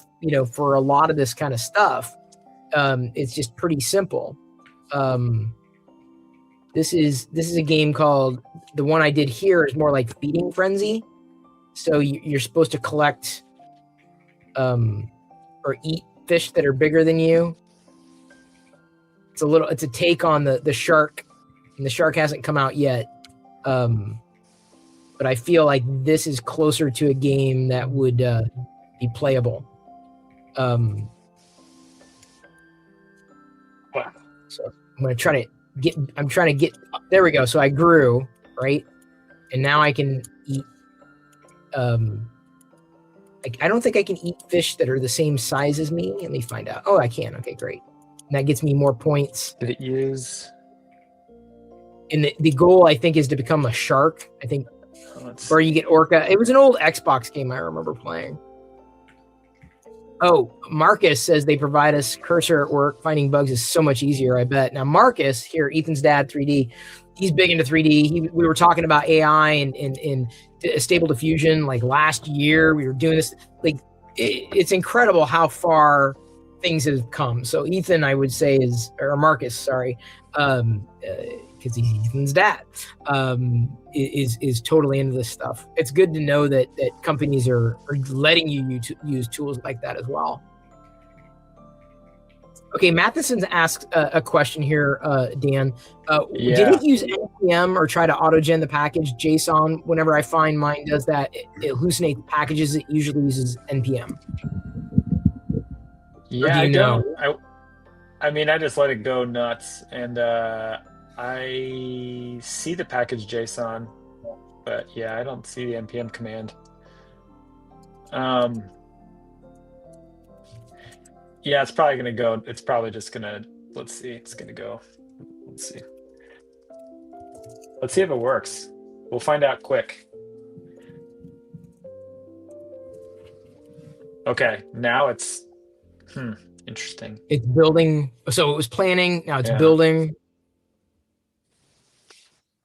for a lot of this kind of stuff. It's just pretty simple. This is a game called, the one I did here is more like Feeding Frenzy. So you're supposed to collect or eat fish that are bigger than you. It's a take on the shark, and the shark hasn't come out yet. But I feel like this is closer to a game that would be playable. So I'm going to try to get, there we go. So I grew, right? And now I can eat, I don't think I can eat fish that are the same size as me. Let me find out. Oh, I can. Okay, great. And that gets me more points. Did it use? And the goal, I think, is to become a shark. I think, or you get orca. It was an old Xbox game I remember playing. Oh, Marcus says they provide us cursor at work. Finding bugs is so much easier, I bet. Now, Marcus here, Ethan's dad, 3D, he's big into 3D. We were talking about AI and stable diffusion like last year. We were doing this. Like, it's incredible how far things have come. So Ethan, I would say, or Marcus, sorry, because he's Ethan's dad, is totally into this stuff. It's good to know that companies are letting you use tools like that as well. Okay, Matheson's asked a question here, Dan. Did it use npm or try to auto-gen the package JSON? Whenever I find mine does that, it hallucinates packages. It usually uses npm. Yeah, I don't. I just let it go nuts, and I see the package JSON, but I don't see the npm command. It's probably gonna go. It's probably just gonna. Let's see. It's gonna go. Let's see. Let's see if it works. We'll find out quick. Okay, now it's. Interesting. It's building. So it was planning. Now it's building.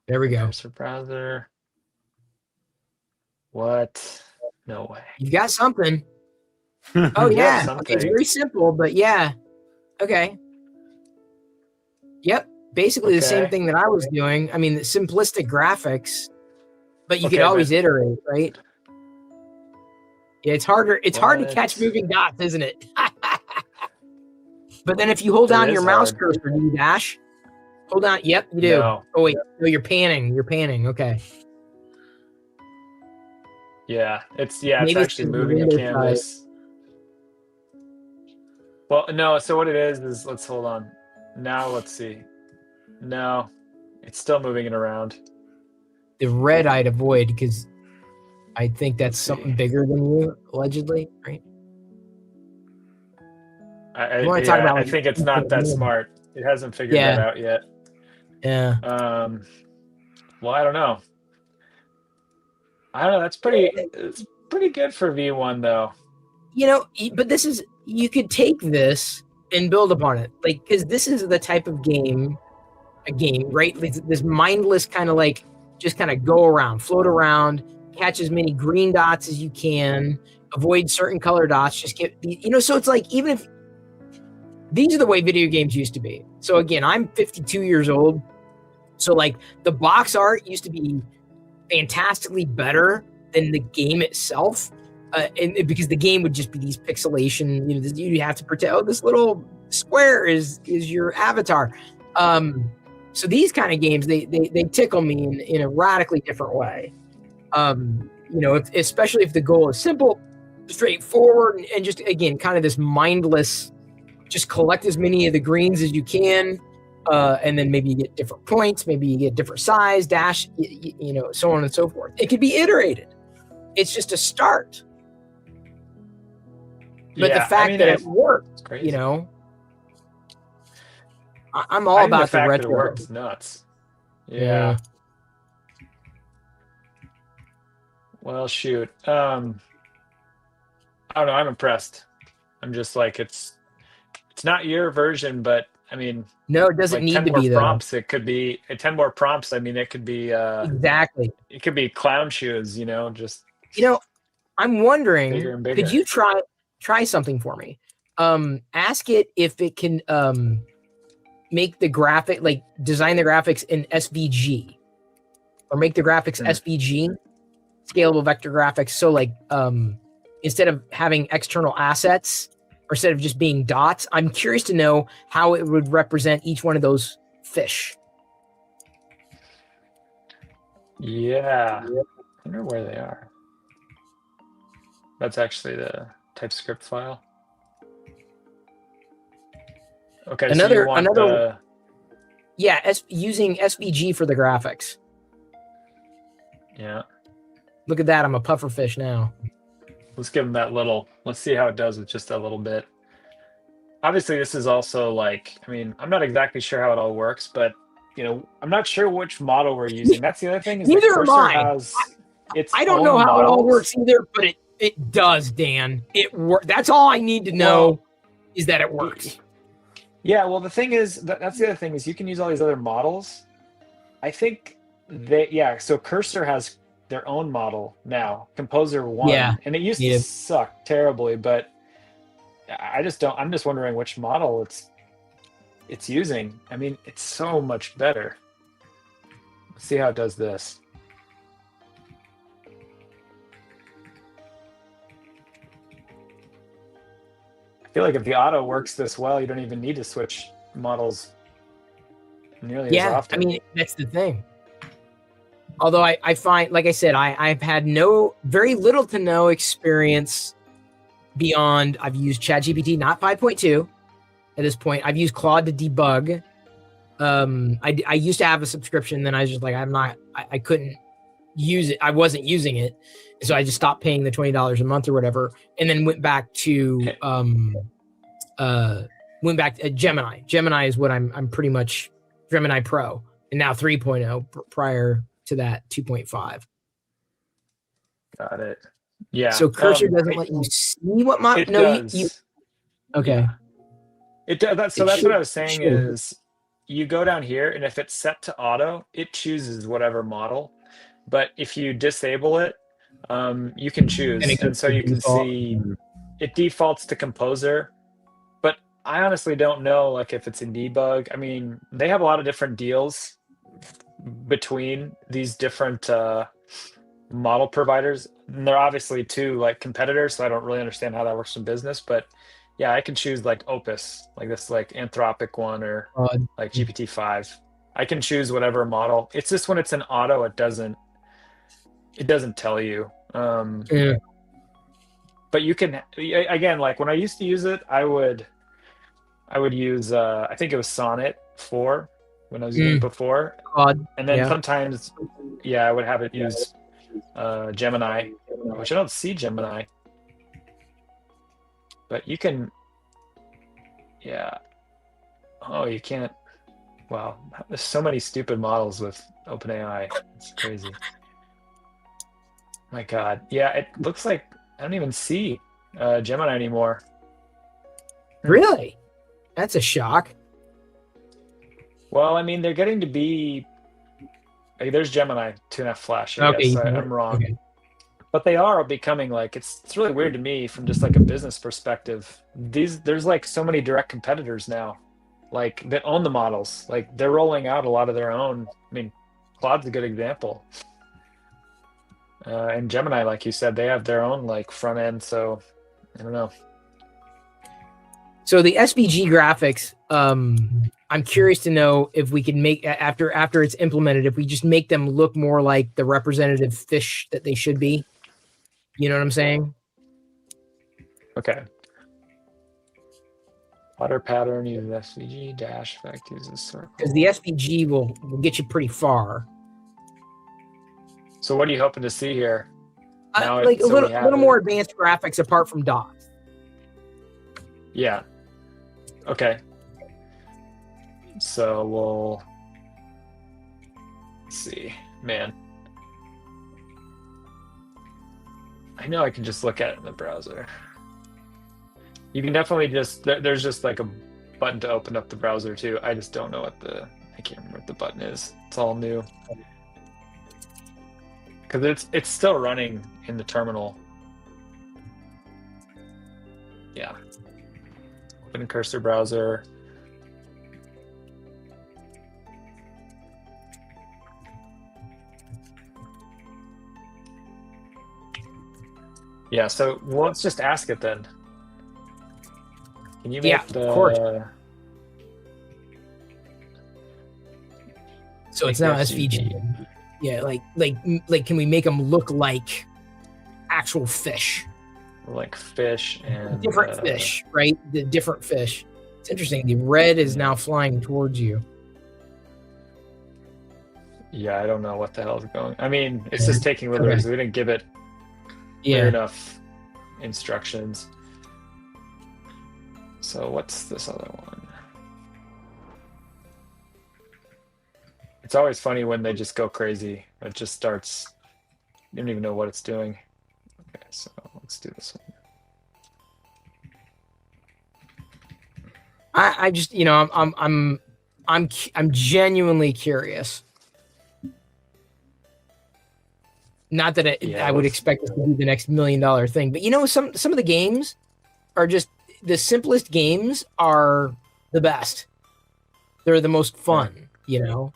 There we go. Cursor browser. What? No way. You got something. Oh yeah. Okay, it's very simple, but yeah. Okay. Yep. Basically the same thing that I was doing. The simplistic graphics, but you could always iterate, right? Yeah, it's harder. It's hard to catch moving dots, isn't it? But then if you hold down your mouse cursor, do you dash? Hold on. Yep, you do. No. Oh wait, no, you're panning. You're panning. Okay. Yeah, it's actually moving the canvas. Well, no. So what it is let's hold on. Now let's see. No, it's still moving it around. The red I'd avoid because I think that's something bigger than you, allegedly, right? I think it's not that smart. It hasn't figured that out yet. Yeah. Well, I don't know. It's pretty good for V1 though. But this is, you could take this and build upon it, like, because this is the type of game a game, right? This mindless kind of like just kind of go around, float around, catch as many green dots as you can, avoid certain color dots, just get, so it's like, even if these are the way video games used to be. So again, I'm 52 years old. So like the box art used to be fantastically better than the game itself. And because the game would just be these pixelation, you have to pretend, this little square is your avatar. So these kind of games, they tickle me in a radically different way. Especially if the goal is simple, straightforward, and just, again, kind of this mindless, just collect as many of the greens as you can. And then maybe you get different points, maybe you get different size, dash, so on and so forth. It could be iterated. It's just a start. But the fact that it worked, I'm all about the fact retro. That it worked is nuts. Yeah. Well, shoot. I don't know. I'm impressed. I'm just like, it's not your version, but I mean, no, it doesn't need to be prompts. It could be 10 more prompts. I mean, it could be exactly. It could be clown shoes. Just I'm wondering, bigger and bigger. Could you try something for me? Ask it if it can make the graphic, like design the graphics in SVG, or make the graphics SVG, scalable vector graphics. So like instead of having external assets, or instead of just being dots, I'm curious to know how it would represent each one of those fish. Yeah. I wonder where they are. That's actually the TypeScript file. Okay, another using SVG for the graphics. Yeah. Look at that. I'm a puffer fish now. Let's give them that little. Let's see how it does with just a little bit. Obviously, this is also like, I mean, I'm not exactly sure how it all works, but I'm not sure which model we're using. That's the other thing. Is neither am I. Has its I don't know how it all works either, but it does, Dan. It works. That's all I need to know, is that it works. Yeah. Well, the thing is, that's the other thing, is you can use all these other models. I think so Cursor has their own model now, Composer 1. Yeah. And it used to suck terribly, but I'm just wondering which model it's using. I mean, it's so much better. Let's see how it does this. I feel like if the auto works this well, you don't even need to switch models nearly as often. I mean, that's the thing. Although I find, like I said, I've had very little to no experience beyond, I've used ChatGPT, not 5.2 at this point. I've used Claude to debug. I used to have a subscription, then I was just like, I couldn't use it. I wasn't using it. So I just stopped paying the $20 a month or whatever. And then went back to Gemini. Gemini is what I'm pretty much, Gemini Pro, and now 3.0 prior to that 2.5. Got it. Yeah. So Cursor doesn't let you see what model. No, does. Okay. Yeah. It does. That's what I was saying is, you go down here, and if it's set to auto, it chooses whatever model. But if you disable it, you can choose, and so you can see it defaults to Composer. But I honestly don't know, like, if it's in debug. I mean, they have a lot of different deals between these different model providers, and they're obviously two like competitors, so I don't really understand how that works in business. But yeah, I can choose like Opus, like this like Anthropic one, or like GPT-5. I can choose whatever model. It's just when it's in auto, it doesn't tell you. But you can, again, like when I used to use it, I would use I think it was Sonnet 4 when I was using it before. And then sometimes I would have it use Gemini, which I don't see Gemini. But you can, oh, you can't. Wow, there's so many stupid models with OpenAI. It's crazy. My God, yeah, it looks like I don't even see Gemini anymore. Really? That's a shock. Well, I mean, they're getting to be. Like, there's Gemini 2.5 Flash. I guess I'm wrong. Okay. But they are becoming like, it's really weird to me from just like a business perspective. There's like so many direct competitors now, like that own the models. Like they're rolling out a lot of their own. I mean, Claude's a good example. And Gemini, like you said, they have their own like front end. So I don't know. So the SVG graphics, I'm curious to know if we can make after it's implemented, if we just make them look more like the representative fish that they should be. You know what I'm saying? Okay. Water pattern uses SVG dash effect uses circle. Because the SVG will get you pretty far. So what are you hoping to see here? Like a little more advanced graphics apart from dots. Yeah. Okay. So we'll see. Man. I know I can just look at it in the browser. You can definitely just, there's just like a button to open up the browser too. I just don't know I can't remember what the button is. It's all new. Because it's still running in the terminal. Yeah. Open cursor browser. Yeah, so let's just ask it then. Can you make of course. So it's now SVG. Yeah, like can we make them look like actual fish? Like fish and different fish, right? The different fish. It's interesting. The red is now flying towards you. Yeah, I don't know what the hell is going. I mean, it's just taking liberties. We didn't give it clear enough instructions. So what's this other one? It's always funny when they just go crazy. It just starts. You don't even know what it's doing. Okay, so let's do this one. I just, you know, I'm genuinely curious. Not that I would expect this to be the next $1 million thing, but you know, some of the games are just the simplest games are the best. They're the most fun, you know.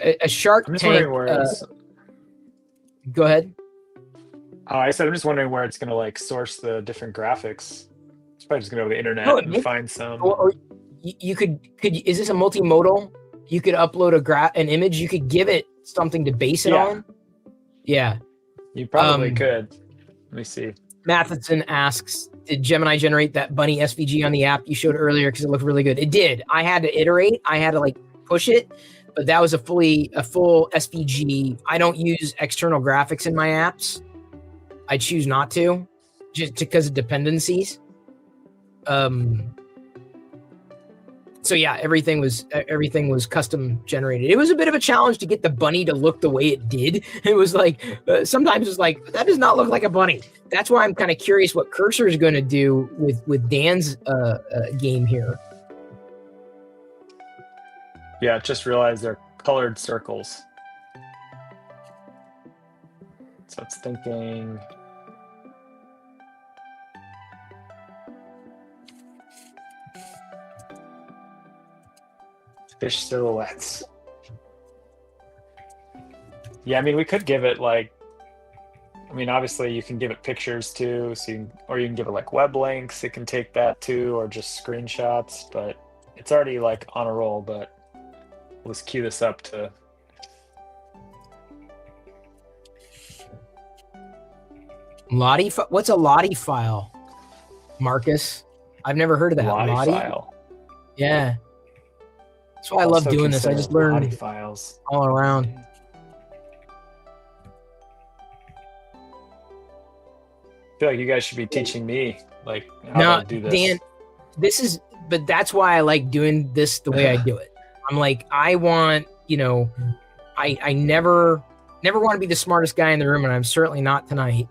A Shark Tank. Go ahead. Oh, I said I'm just wondering where it's going to like source the different graphics. It's probably just going to go to the internet and find some. Or you could is this a multimodal? You could upload an image. You could give it something to base it on. Yeah. You probably could. Let me see. Matheson asks, did Gemini generate that bunny SVG on the app you showed earlier? Because it looked really good. It did. I had to iterate. I had to like push it, but that was a full SVG. I don't use external graphics in my apps. I choose not to, just because of dependencies. So yeah, everything was custom generated. It was a bit of a challenge to get the bunny to look the way it did. It was like sometimes it's like that does not look like a bunny. That's why I'm kind of curious what Cursor is going to do with Dan's game here. Yeah, just realized they're colored circles. So it's thinking. Fish silhouettes. Yeah, I mean, we could give it like, I mean, obviously you can give it pictures too, so you can give it like web links. It can take that too, or just screenshots. But it's already like on a roll. But let's cue this up to. Lottie, what's a Lottie file, Marcus? I've never heard of that. Lottie file. Yeah. That's why I love doing this. I just learned files all around. I feel like you guys should be teaching me like how to do this. Dan, but that's why I like doing this the way I do it. I'm like, I want, you know, I never want to be the smartest guy in the room, and I'm certainly not tonight.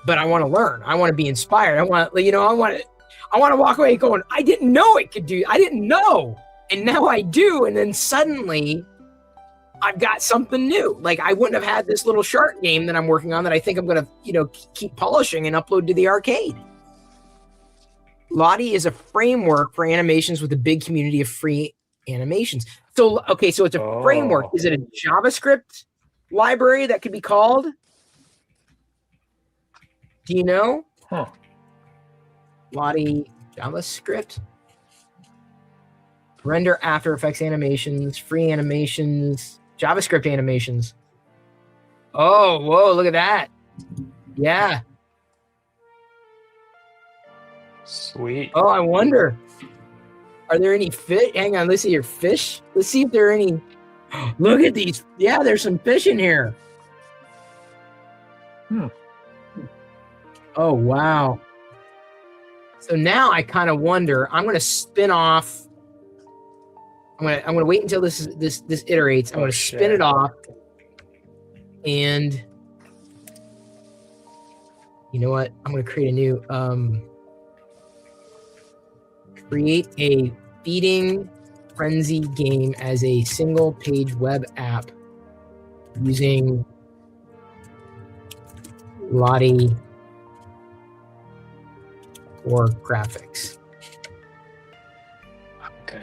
but I want to learn. I want to be inspired. I want to walk away going, I didn't know it could do. I didn't know. And now I do. And then suddenly I've got something new. Like I wouldn't have had this little shark game that I'm working on that I think I'm going to, keep polishing and upload to the arcade. Lottie is a framework for animations with a big community of free animations. So it's a framework. Is it a JavaScript library that could be called? Do you know? Huh. Lottie JavaScript. Render After Effects animations, free animations, JavaScript animations. Oh, whoa, look at that. Yeah. Sweet. Oh, I wonder. Are there any fish? Hang on, let's see your fish. Let's see if there are any. Look at these. Yeah, there's some fish in here. Oh, wow. So now I kind of wonder, I'm going to spin off. I'm going to wait until this iterates. I'm going to spin it off. And you know what? I'm going to create a new, create a feeding frenzy game as a single page web app using Lottie or graphics. Okay.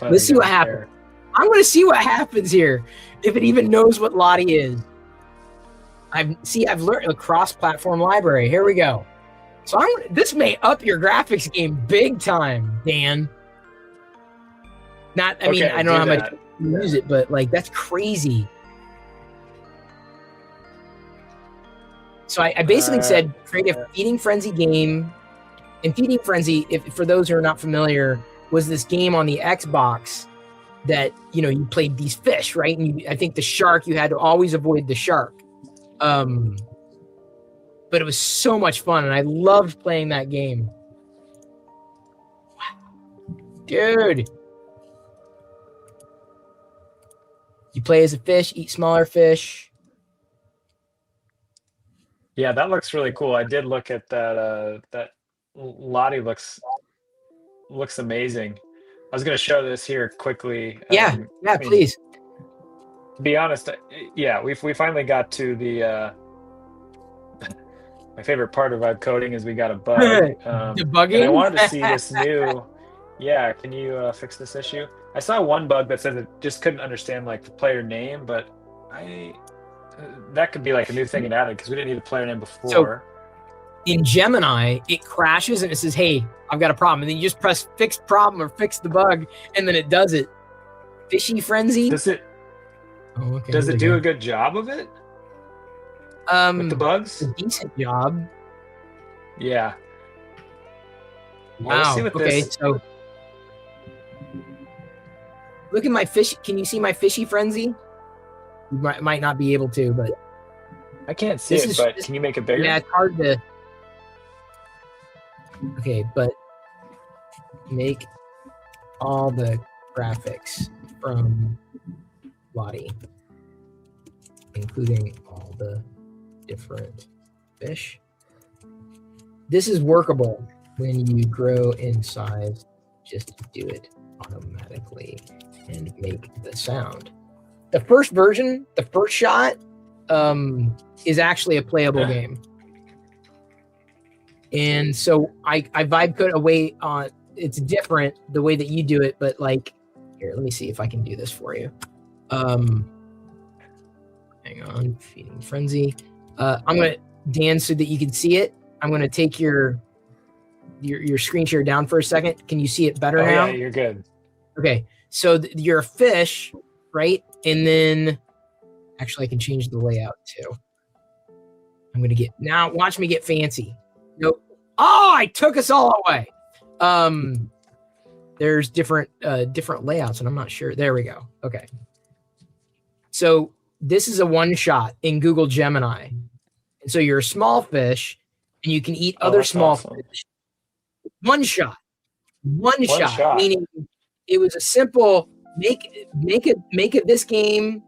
Let's see what happens. I'm going to see what happens here. If it even knows what Lottie is. I've learned a cross-platform library. Here we go. So this may up your graphics game big time, Dan. I don't know how much you use it, but like that's crazy. So I basically said create a Feeding Frenzy game. And Feeding Frenzy, for those who are not familiar, was this game on the Xbox that, you played these fish, right? And I think the shark, you had to always avoid the shark. But it was so much fun, and I loved playing that game. Wow. Dude. You play as a fish, eat smaller fish. Yeah, that looks really cool. I did look at that. That Lottie looks amazing. I was going to show this here quickly. Yeah, please. To be honest, we finally got to the my favorite part of vibe coding is we got a bug. Debugging? And I wanted to see this new. Yeah, can you fix this issue? I saw one bug that says it just couldn't understand like the player name, but that could be like a new thing it added because we didn't need a player name before. So in Gemini, it crashes and it says, "Hey, I've got a problem," and then you just press "Fix Problem" or "Fix the Bug," and then it does it. Fishy Frenzy. Does it? Oh, okay. Does it do a good job of it? With the bugs? A decent job. Yeah. Wow. Okay, so look at my fish. Can you see my Fishy Frenzy? You might not be able to, but I can't see it. But can you make it bigger? Yeah, it's hard to. Okay, but make all the graphics from Lottie, including all the different fish. This is workable when you grow in size. Just do it automatically and make the sound. The first version, the first shot, is actually a playable game. And so I vibe code away on. It's different the way that you do it, but like, here, let me see if I can do this for you. Hang on, Feeding Frenzy. I'm gonna, Dan, so that you can see it. I'm gonna take your screen share down for a second. Can you see it better now? Yeah, you're good. Okay, so you're a fish, right? And then, actually, I can change the layout too. I'm gonna now. Watch me get fancy. Nope. Oh, I took us all away. There's different layouts, and I'm not sure. There we go. Okay. So this is a one shot in Google Gemini. And so you're a small fish and you can eat other small fish. One shot, meaning it was a simple, make it this game,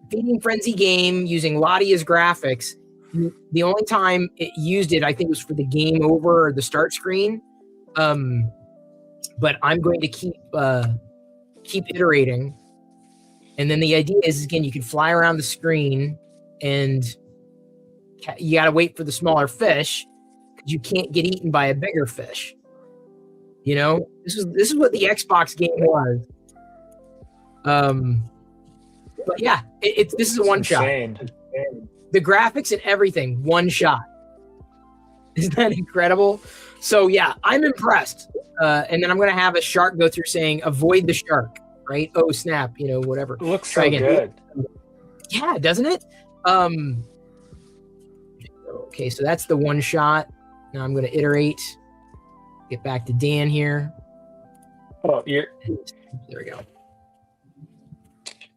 Feeding Frenzy game using Lottie as graphics, The only time it used it, I think, was for the game over or the start screen. But I'm going to keep iterating. And then the idea is, again, you can fly around the screen and you got to wait for the smaller fish because you can't get eaten by a bigger fish. You know, this is what the Xbox game was. But yeah, this is a one shot. The graphics and everything, one shot. Isn't that incredible? So yeah, I'm impressed. And then I'm gonna have a shark go through saying, "Avoid the shark." Right? Oh snap! You know, whatever. It looks so good. Yeah, doesn't it? Okay, so that's the one shot. Now I'm gonna iterate. Get back to Dan here. Oh, there we go.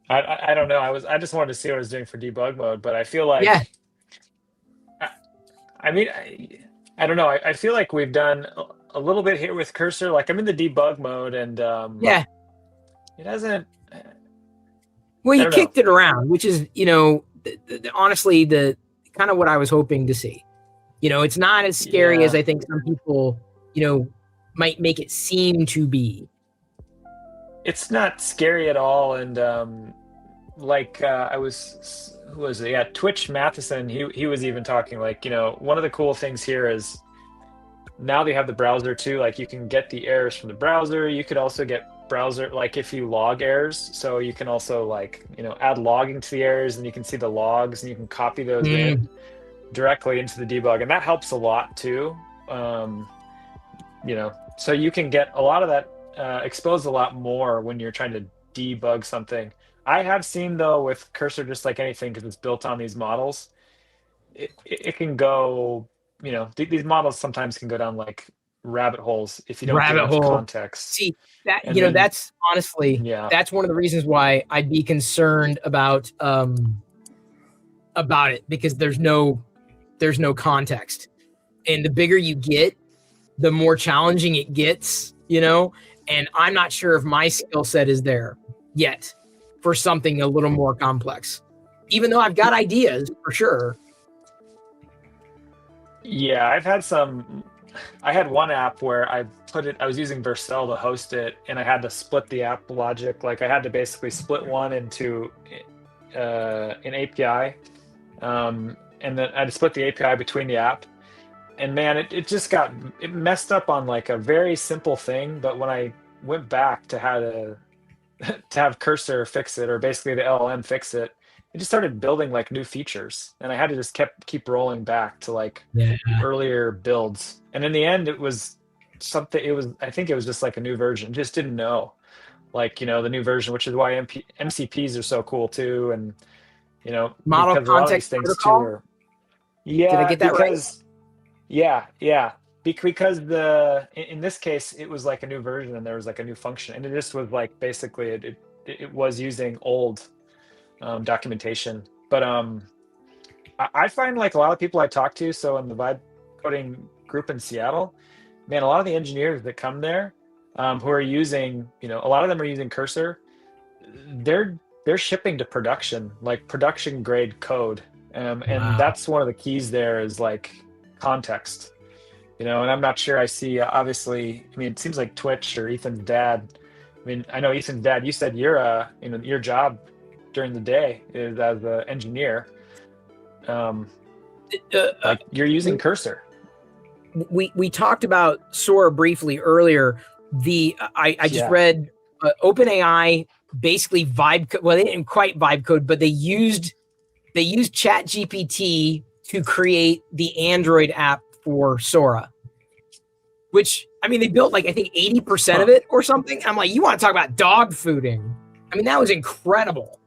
I don't know. I just wanted to see what I was doing for debug mode, but I feel like I mean, I don't know. I feel like we've done a little bit here with cursor. Like I'm in the debug mode, and it hasn't. Well, you kicked it around, which is, you know, honestly, the kind of what I was hoping to see. You know, it's not as scary as I think some people, you know, might make it seem to be. It's not scary at all, and who was it? Yeah, Twitch Matheson. He was even talking like, you know, one of the cool things here is now they have the browser too. Like you can get the errors from the browser. You could also get browser, like if you log errors, so you can also, like, you know, add logging to the errors, and you can see the logs, and you can copy those in directly into the debug, and that helps a lot too. You know, so you can get a lot of that exposed a lot more when you're trying to debug something. I have seen though with cursor, just like anything, because it's built on these models, it can go, you know, these models sometimes can go down like rabbit holes if you don't give enough context. See that, and you know, that's honestly, that's one of the reasons why I'd be concerned about it, because there's no context, and the bigger you get, the more challenging it gets, you know. And I'm not sure if my skill set is there yet for something a little more complex, even though I've got ideas for sure. Yeah, I had one app where I was using Vercel to host it, and I had to split the app logic. Like I had to basically split one into an API, and then I had to split the API between the app. And man, it messed up on like a very simple thing. But when I went back to how to have cursor fix it, or basically the LLM fix it, it just started building like new features, and I had to just keep rolling back to like earlier builds. And in the end, it was something. I think it was just like a new version. Just didn't know, like, you know, the new version, which is why MCPs are so cool too. And you know, model context things protocol? Too. Did I get that right? Yeah. Because in this case, it was like a new version, and there was like a new function, and it just was like basically it was using old documentation. But I find like a lot of people I talk to, so in the vibe coding group in Seattle, man, a lot of the engineers that come there who are using, you know, a lot of them are using cursor. They're shipping to production, like production grade code, and that's one of the keys there is like context, you know. And I'm not sure I see obviously, I mean, it seems like Twitch or Ethan's dad, I mean, I know Ethan's dad, you said you're you know, your job during the day is as an engineer, like you're using cursor. We talked about Sora briefly earlier. I just read OpenAI basically well, they didn't quite vibe code, but they used ChatGPT to create the Android app for Sora, which, I mean, they built like, I think 80% of it or something. I'm like, you want to talk about dog fooding? I mean, that was incredible.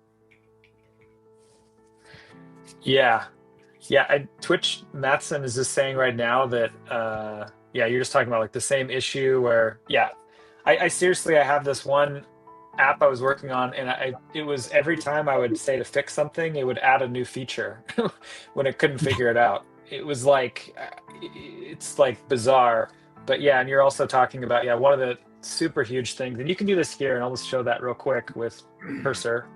Yeah. Twitch Matson is just saying right now that, you're just talking about like the same issue where, I seriously, I have this one app I was working on, and it was every time I would say to fix something, it would add a new feature when it couldn't figure it out. It was like, it's like bizarre. But yeah, and you're also talking about, one of the super huge things, and you can do this here, and I'll just show that real quick with cursor,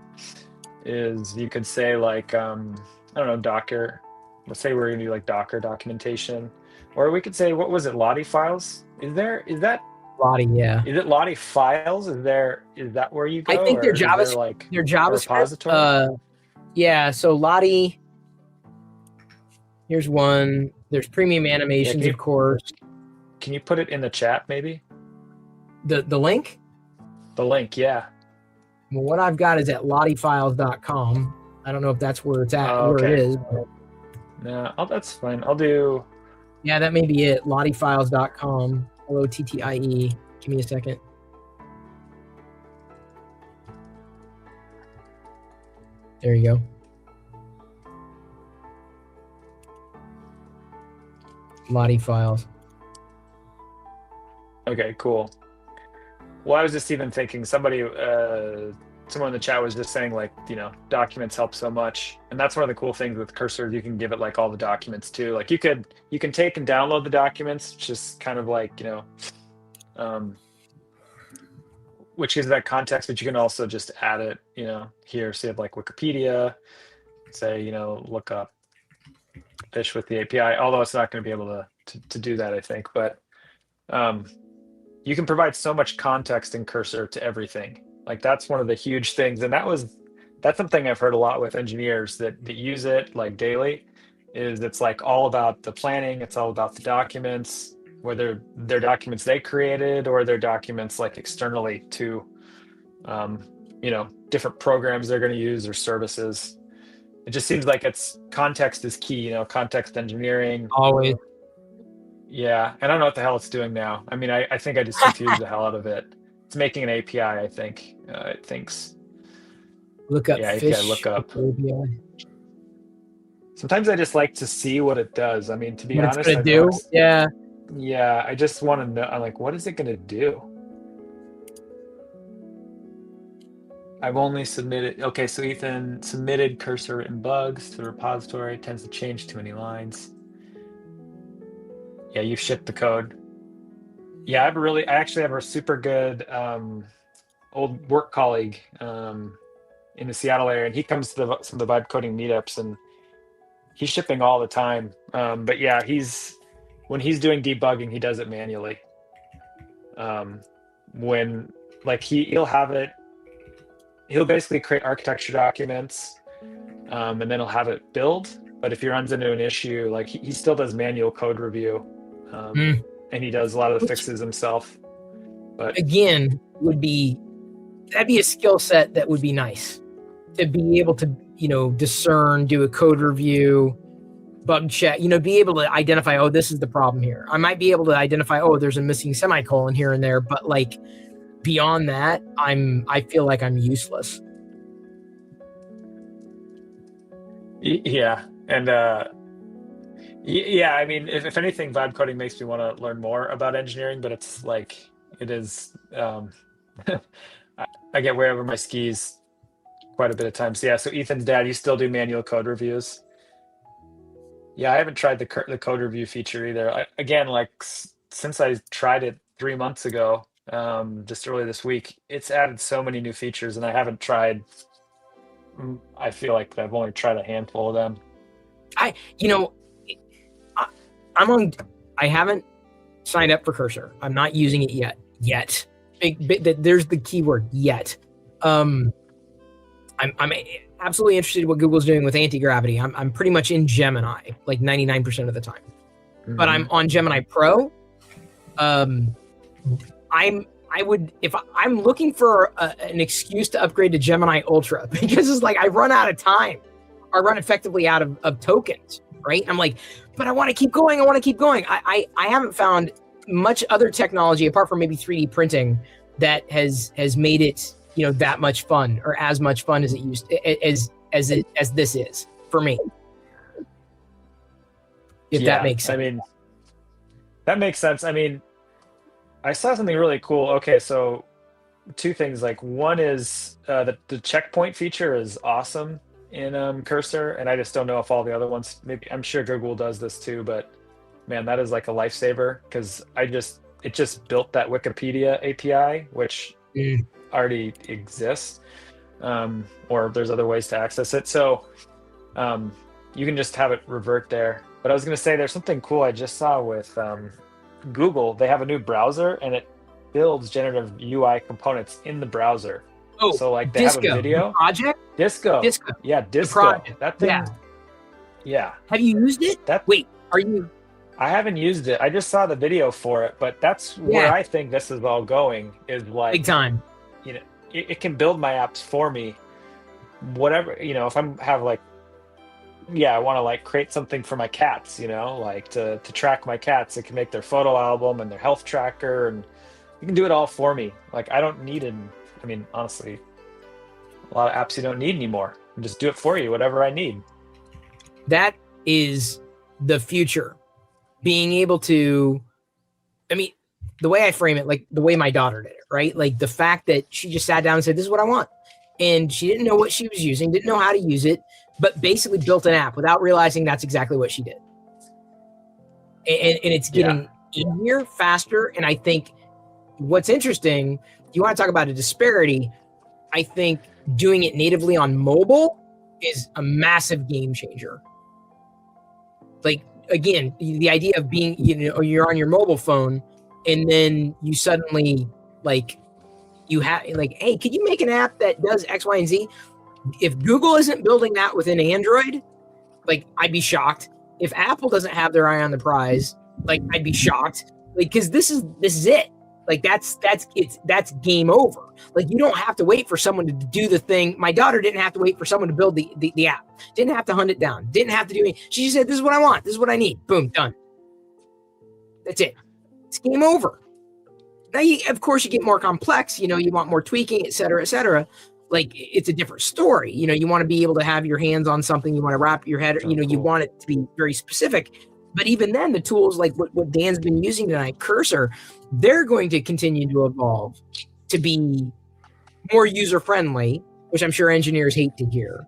is you could say like, I don't know, Docker, let's say we're gonna do like Docker documentation, or we could say, what was it, Lottie files? Is that Lottie? Yeah. Is it Lottie files? Is that where you go? I think they're or is there, JavaScript. like They're a JavaScript. repository? Yeah. So Lottie. Here's one. There's premium animations, of course. Can you put it in the chat, maybe? The link? The link, yeah. Well, what I've got is at lottiefiles.com. I don't know if that's where it's at, where it is. But... No, that's fine. I'll do. Yeah, that may be it. Lottiefiles.com. LOTTIE. Give me a second. There you go. Lottie files. Okay, cool. Well, I was just even thinking someone in the chat was just saying, like, documents help so much. And that's one of the cool things with Cursor. You can give it like all the documents too. Like you can take and download the documents, just kind of like, which gives that context, but you can also just add it, here. So you have like Wikipedia, say, look up fish with the API, although it's not going to be able to do that, I think. But you can provide so much context in Cursor to everything. Like that's one of the huge things. And that's something I've heard a lot with engineers that use it like daily, is it's like all about the planning. It's all about the documents, whether they're documents they created or they're documents like externally to, different programs they're going to use or services. It just seems like context is key, context engineering. Always. Yeah. And I don't know what the hell it's doing now. I mean, I think I just confused the hell out of it. It's making an API, I think. It thinks. Look up fish. API lookup. Sometimes I just like to see what it does. I mean, to be honest, it's gonna do? Yeah. Yeah, I just want to know. I'm like, what is it gonna do? I've only submitted. Okay, so Ethan submitted Cursor written bugs to the repository. Tends to change too many lines. Yeah, you've shipped the code. Yeah, I actually have a super good old work colleague in the Seattle area, and he comes to some of the vibe coding meetups, and he's shipping all the time. But yeah, when he's doing debugging, he does it manually. When like he'll basically create architecture documents, and then he'll have it build. But if he runs into an issue, like he still does manual code review, and he does a lot of the fixes himself. But again, that'd be a skill set that would be nice to be able to, discern, do a code review, bug check, be able to identify, oh, this is the problem here. I might be able to identify, oh, there's a missing semicolon here and there, but like beyond that, I feel like I'm useless. Yeah. And yeah, I mean, if anything, vibe coding makes me want to learn more about engineering, but it's like, it is, I get way over my skis quite a bit of times. Yeah. So Ethan's dad, you still do manual code reviews? Yeah, I haven't tried the code review feature either. Again, like since I tried it 3 months ago, just earlier this week, it's added so many new features, and I haven't tried. I feel like I've only tried a handful of them. I haven't signed up for Cursor. I'm not using it yet. There's the keyword yet. I'm absolutely interested in what Google's doing with anti-gravity. I'm pretty much in Gemini, like 99% of the time. Mm-hmm. But I'm on Gemini Pro. If I'm looking for an excuse to upgrade to Gemini Ultra, because it's like I run out of time. I run effectively out of tokens, right? I'm like, but I want to keep going. I haven't found much other technology apart from maybe 3D printing that has made it, that much fun, or as much fun as it used as this is for me. If that makes sense. I mean, that makes sense. I mean, I saw something really cool. Okay, so 2 things. Like one is the checkpoint feature is awesome in Cursor, and I just don't know if all the other ones. Maybe I'm sure Google does this too, but man, that is like a lifesaver, because it just built that Wikipedia API, which already exists, or there's other ways to access it. So you can just have it revert there. But I was going to say, there's something cool I just saw with Google. They have a new browser, and it builds generative UI components in the browser. Oh, so like they Disco, have a video project. Disco. Yeah, Disco. That thing. Yeah. Have you used it? Wait, are you? I haven't used it. I just saw the video for it, but that's where I think this is all going. Is like big time. You know, it can build my apps for me. Whatever, you know, if I'm have like, I want to like create something for my cats, you know, like to track my cats. It can make their photo album and their health tracker, and you can do it all for me. Like I don't need it. I mean, honestly, a lot of apps you don't need anymore. I can just do it for you, whatever I need. That is the future. Being able to, I mean, the way I frame it, like the way my daughter did it, right? Like the fact that she just sat down and said, this is what I want. And she didn't know what she was using, didn't know how to use it, but basically built an app without realizing that's exactly what she did. And it's getting easier, faster. And I think what's interesting, if you want to talk about a disparity, I think doing it natively on mobile is a massive game changer. Like, again, the idea of being, you know, you're on your mobile phone and then you suddenly like, you have like, hey, could you make an app that does X, Y, and Z? If Google isn't building that within Android, like I'd be shocked. If Apple doesn't have their eye on the prize, like I'd be shocked. Like, because this is it. Like that's game over. Like you don't have to wait for someone to do the thing. My daughter didn't have to wait for someone to build the app. Didn't have to hunt it down. Didn't have to do anything. She just said, this is what I want. This is what I need. Boom, done. That's it. It's game over. Now, of course, you get more complex. You know, you want more tweaking, et cetera, et cetera. Like it's a different story. You know, you want to be able to have your hands on something. You want to wrap your head. You know, you want it to be very specific. But even then, the tools like what Dan's been using tonight, Cursor, they're going to continue to evolve to be more user-friendly, which I'm sure engineers hate to hear.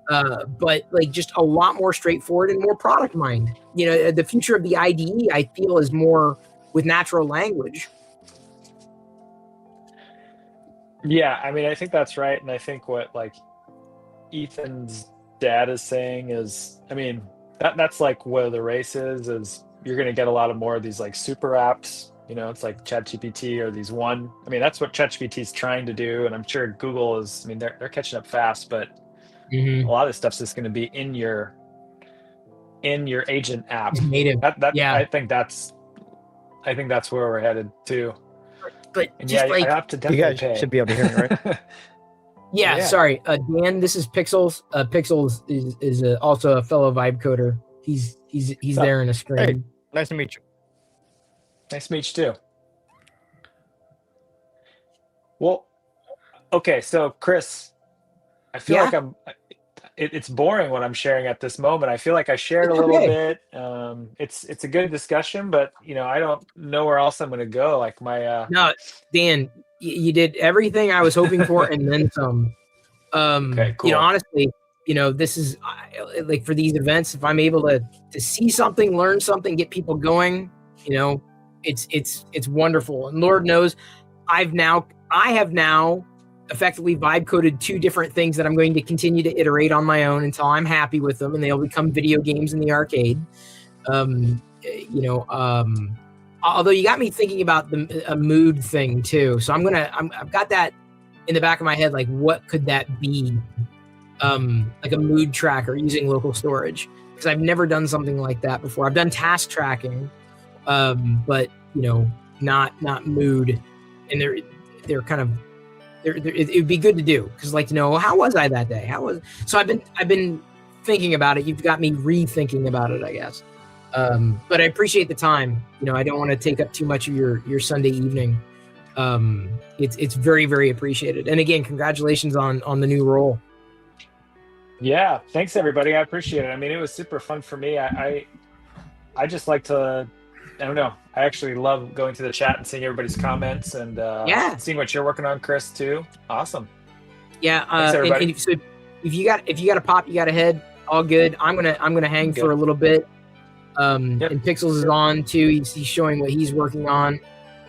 But like just a lot more straightforward and more product mind. You know, the future of the IDE, I feel, is more with natural language. Yeah, I mean, I think that's right. And I think what like Ethan's dad is saying is, I mean, that's like where the race is you're going to get a lot of more of these like super apps, you know, it's like ChatGPT or these I mean, that's what ChatGPT is trying to do. And I'm sure Google is, I mean, they're catching up fast, but a lot of this stuff's just going to be in your agent app. It's native. I think that's where we're headed too. But and just I have to definitely you guys should be able to hear me, right? Yeah, sorry. Dan, this is Pixels. Pixels is also a fellow vibe coder. He's there in a screen. Hey, nice to meet you. Nice to meet you too. Well, okay, so Chris, I feel like it's boring what I'm sharing at this moment. I feel like I shared a little bit. It's a good discussion, but you know, I don't know where else I'm going to go. Like my no, Dan, you did everything I was hoping for and then some. Okay, cool. You know, honestly, you know, this is like for these events, if I'm able to see something, learn something, get people going, you know, it's wonderful. And Lord knows, I have now effectively vibe coded 2 different things that I'm going to continue to iterate on my own until I'm happy with them and they'll become video games in the arcade. Although you got me thinking about a mood thing too. So I've got that in the back of my head. Like what could that be? Like a mood tracker using local storage. Because I've never done something like that before. I've done task tracking, but you know, not mood. And they're kind of, it would be good to do because like to know how was I that day? So I've been thinking about it. You've got me rethinking about it, I guess. But I appreciate the time. You know, I don't want to take up too much of your Sunday evening. It's very, very appreciated. And again, congratulations on the new role. Yeah, thanks everybody. I appreciate it. I mean, it was super fun for me. I just like to, I don't know. I actually love going to the chat and seeing everybody's comments and seeing what you're working on, Chris, too. Awesome. Yeah. Thanks, everybody. And so if you got a pop, you got a head, all good. I'm gonna hang for a little bit. And Pixels is on too. He's showing what he's working on.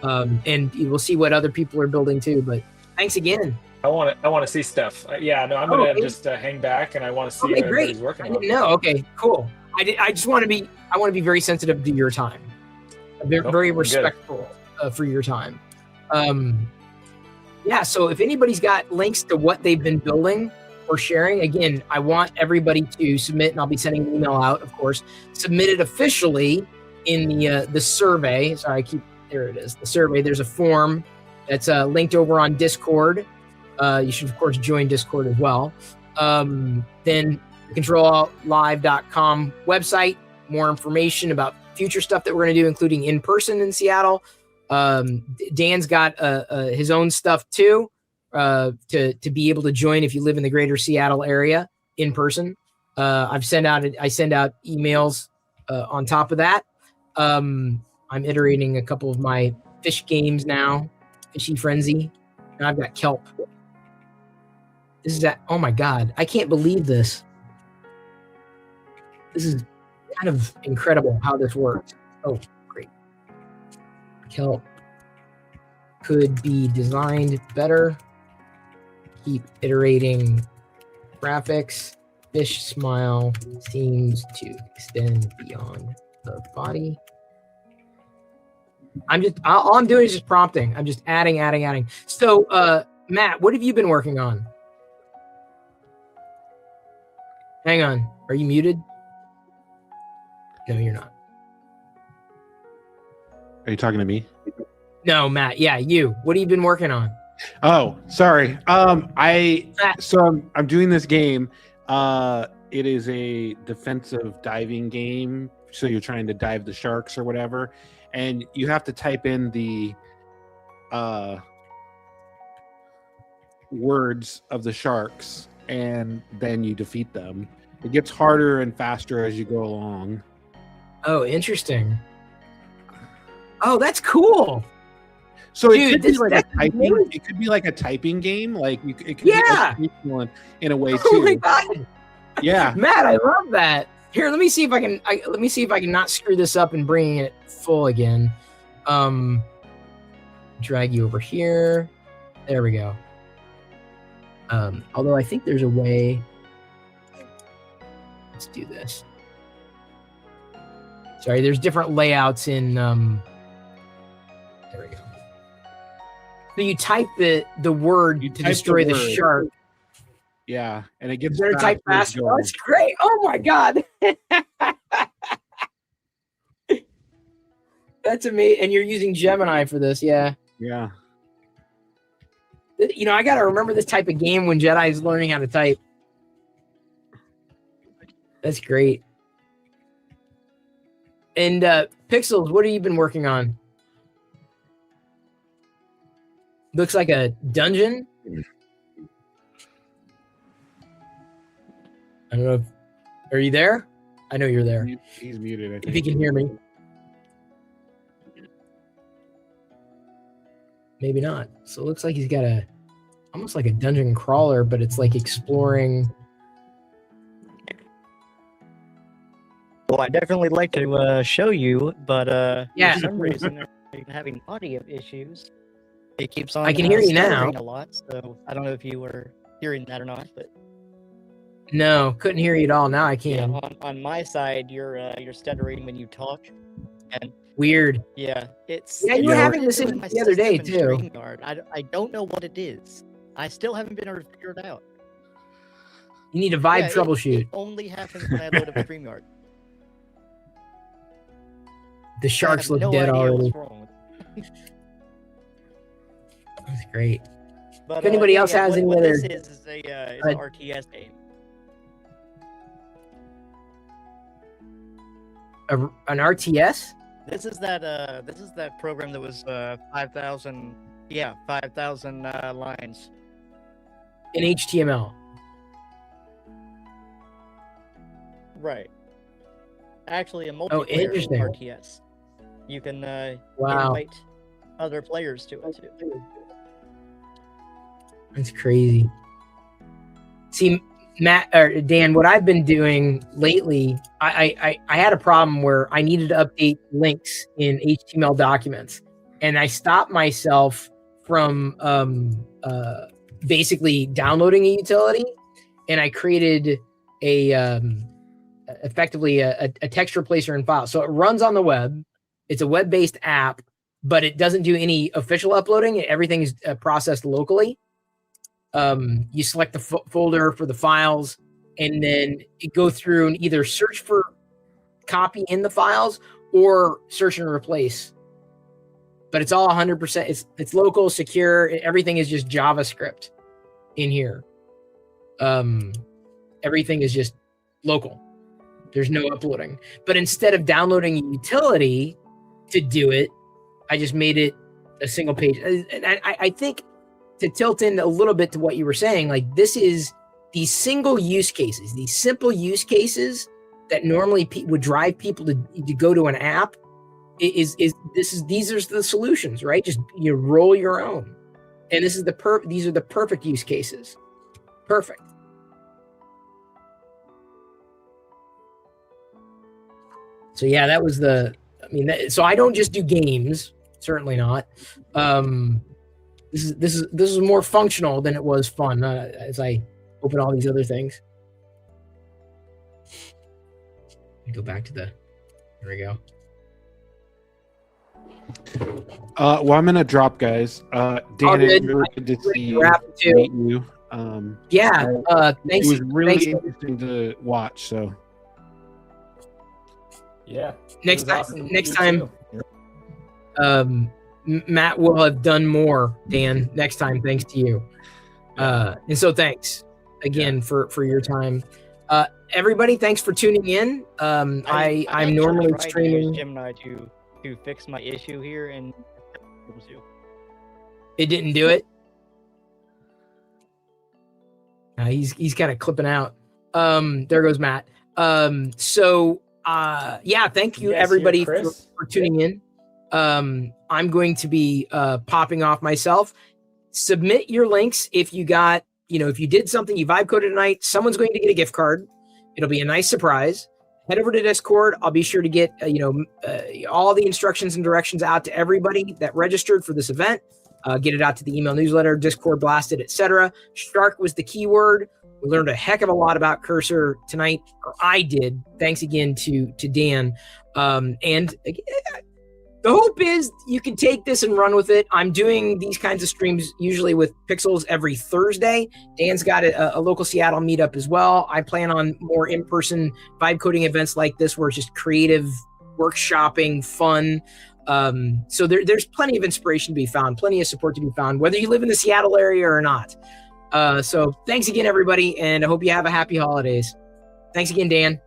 And we'll see what other people are building too. But thanks again. I want to see stuff. Yeah, no, I'm gonna just hang back, and I want to see what everybody's working on. I didn't know. Okay, cool. I just want to be. I want to be very sensitive to your time. Very respectful for your time. Yeah. So if anybody's got links to what they've been building or sharing, again, I want everybody to submit, and I'll be sending an email out, of course. Submit it officially in the survey. Sorry, there it is. The survey. There's a form that's linked over on Discord. You should, of course, join Discord as well. Then ctrl+alt+live.com website, more information about future stuff that we're going to do, including in person in Seattle. Dan's got his own stuff too, to be able to join if you live in the greater Seattle area in person. I send out emails on top of that. I'm iterating a couple of my fish games now, Fishy Frenzy, and I've got kelp. Oh my God, I can't believe this. This is kind of incredible how this works. Oh, great. Kelp could be designed better. Keep iterating graphics. Fish smile seems to extend beyond the body. All I'm doing is just prompting. I'm just adding. So, Matt, what have you been working on? Hang on. Are you muted? No, you're not. Are you talking to me? No, Matt. Yeah, you. What have you been working on? Oh, sorry. I'm doing this game. It is a defensive diving game. So you're trying to dive the sharks or whatever, and you have to type in the words of the sharks, and then you defeat them. It gets harder and faster as you go along. Oh, interesting. Oh, that's cool. So it could be like a typing game. Like it could be educational in a way too. Oh my God. Yeah, Matt, I love that. Here, let me see if I can. Let me see if I can not screw this up and bring it full again. Drag you over here. There we go. Although I think there's a way. Let's do this. Sorry, there's different layouts in. There we go. So you type the word to destroy the shark. Yeah, and it gets better type faster. Oh, that's great. Oh my God. That's amazing. And you're using Gemini for this, yeah. Yeah. You know, I gotta remember this type of game when Jedi's learning how to type. That's great. And Pixels, what have you been working on? Looks like a dungeon. I don't know. Are you there? I know you're there. He's muted. I think. If you can hear me. Maybe not. So it looks like he's got almost like a dungeon crawler, but it's like exploring. Well, I'd definitely like to show you, but yeah. for some reason I'm having audio issues. It keeps on. I can hear you now. A lot, so I don't know if you were hearing that or not, but. No, couldn't hear you at all. Now I can. Yeah, on my side, you're stuttering when you talk, and weird. Yeah, it's. Yeah, you were having this the other day too. I don't know what it is. I still haven't been able to figure it out. You need a Vibe troubleshoot. It only happens when I load up StreamYard. The sharks look dead already. That's great. But, if anybody else has any other, this is an RTS game. An RTS? This is that program that was 5,000 lines in HTML. Right. Actually, a multiplayer RTS. You can invite other players to it too. That's crazy. See, Matt or Dan, what I've been doing lately, I had a problem where I needed to update links in HTML documents, and I stopped myself from basically downloading a utility, and I created effectively a text replacer in file. So it runs on the web. It's a web-based app, but it doesn't do any official uploading. Everything is processed locally. You select the folder for the files, and then you go through and either search for copy in the files or search and replace. But it's all 100%. It's local, secure. Everything is just JavaScript in here. Everything is just local. There's no uploading. But instead of downloading a utility to do it, I just made it a single page. And I think to tilt in a little bit to what you were saying, like this is these single use cases, these simple use cases that normally would drive people to go to an app. These are the solutions, right? Just you roll your own, and these are the perfect use cases. Perfect. So yeah, that was so I don't just do games, certainly not. This is more functional than it was fun as I open all these other things. Go back to there we go. Well, I'm gonna drop, guys. Dan, it's really good to see you. Meet you. Thanks. It was really interesting to watch. So, yeah. Next time, Matt will have done more. Dan, next time, thanks to you. And so, thanks again for your time. Everybody, thanks for tuning in. I'm normally streaming Gemini to fix my issue here, and it didn't do it. He's kind of clipping out. There goes Matt. Thank you everybody for tuning in. I'm going to be popping off myself. Submit your links if you got, if you did something, you vibe coded tonight, someone's going to get a gift card. It'll be a nice surprise. Head over to Discord. I'll be sure to get, all the instructions and directions out to everybody that registered for this event. Get it out to the email newsletter, Discord blasted, etc. Shark was the keyword. We learned a heck of a lot about Cursor tonight, or I did. Thanks again to Dan. And the hope is you can take this and run with it. I'm doing these kinds of streams usually with Pixels every Thursday. Dan's got a local Seattle meetup as well. I plan on more in-person vibe coding events like this where it's just creative workshopping, fun. So there's plenty of inspiration to be found, plenty of support to be found, whether you live in the Seattle area or not. So thanks again, everybody, and I hope you have a happy holidays. Thanks again, Dan.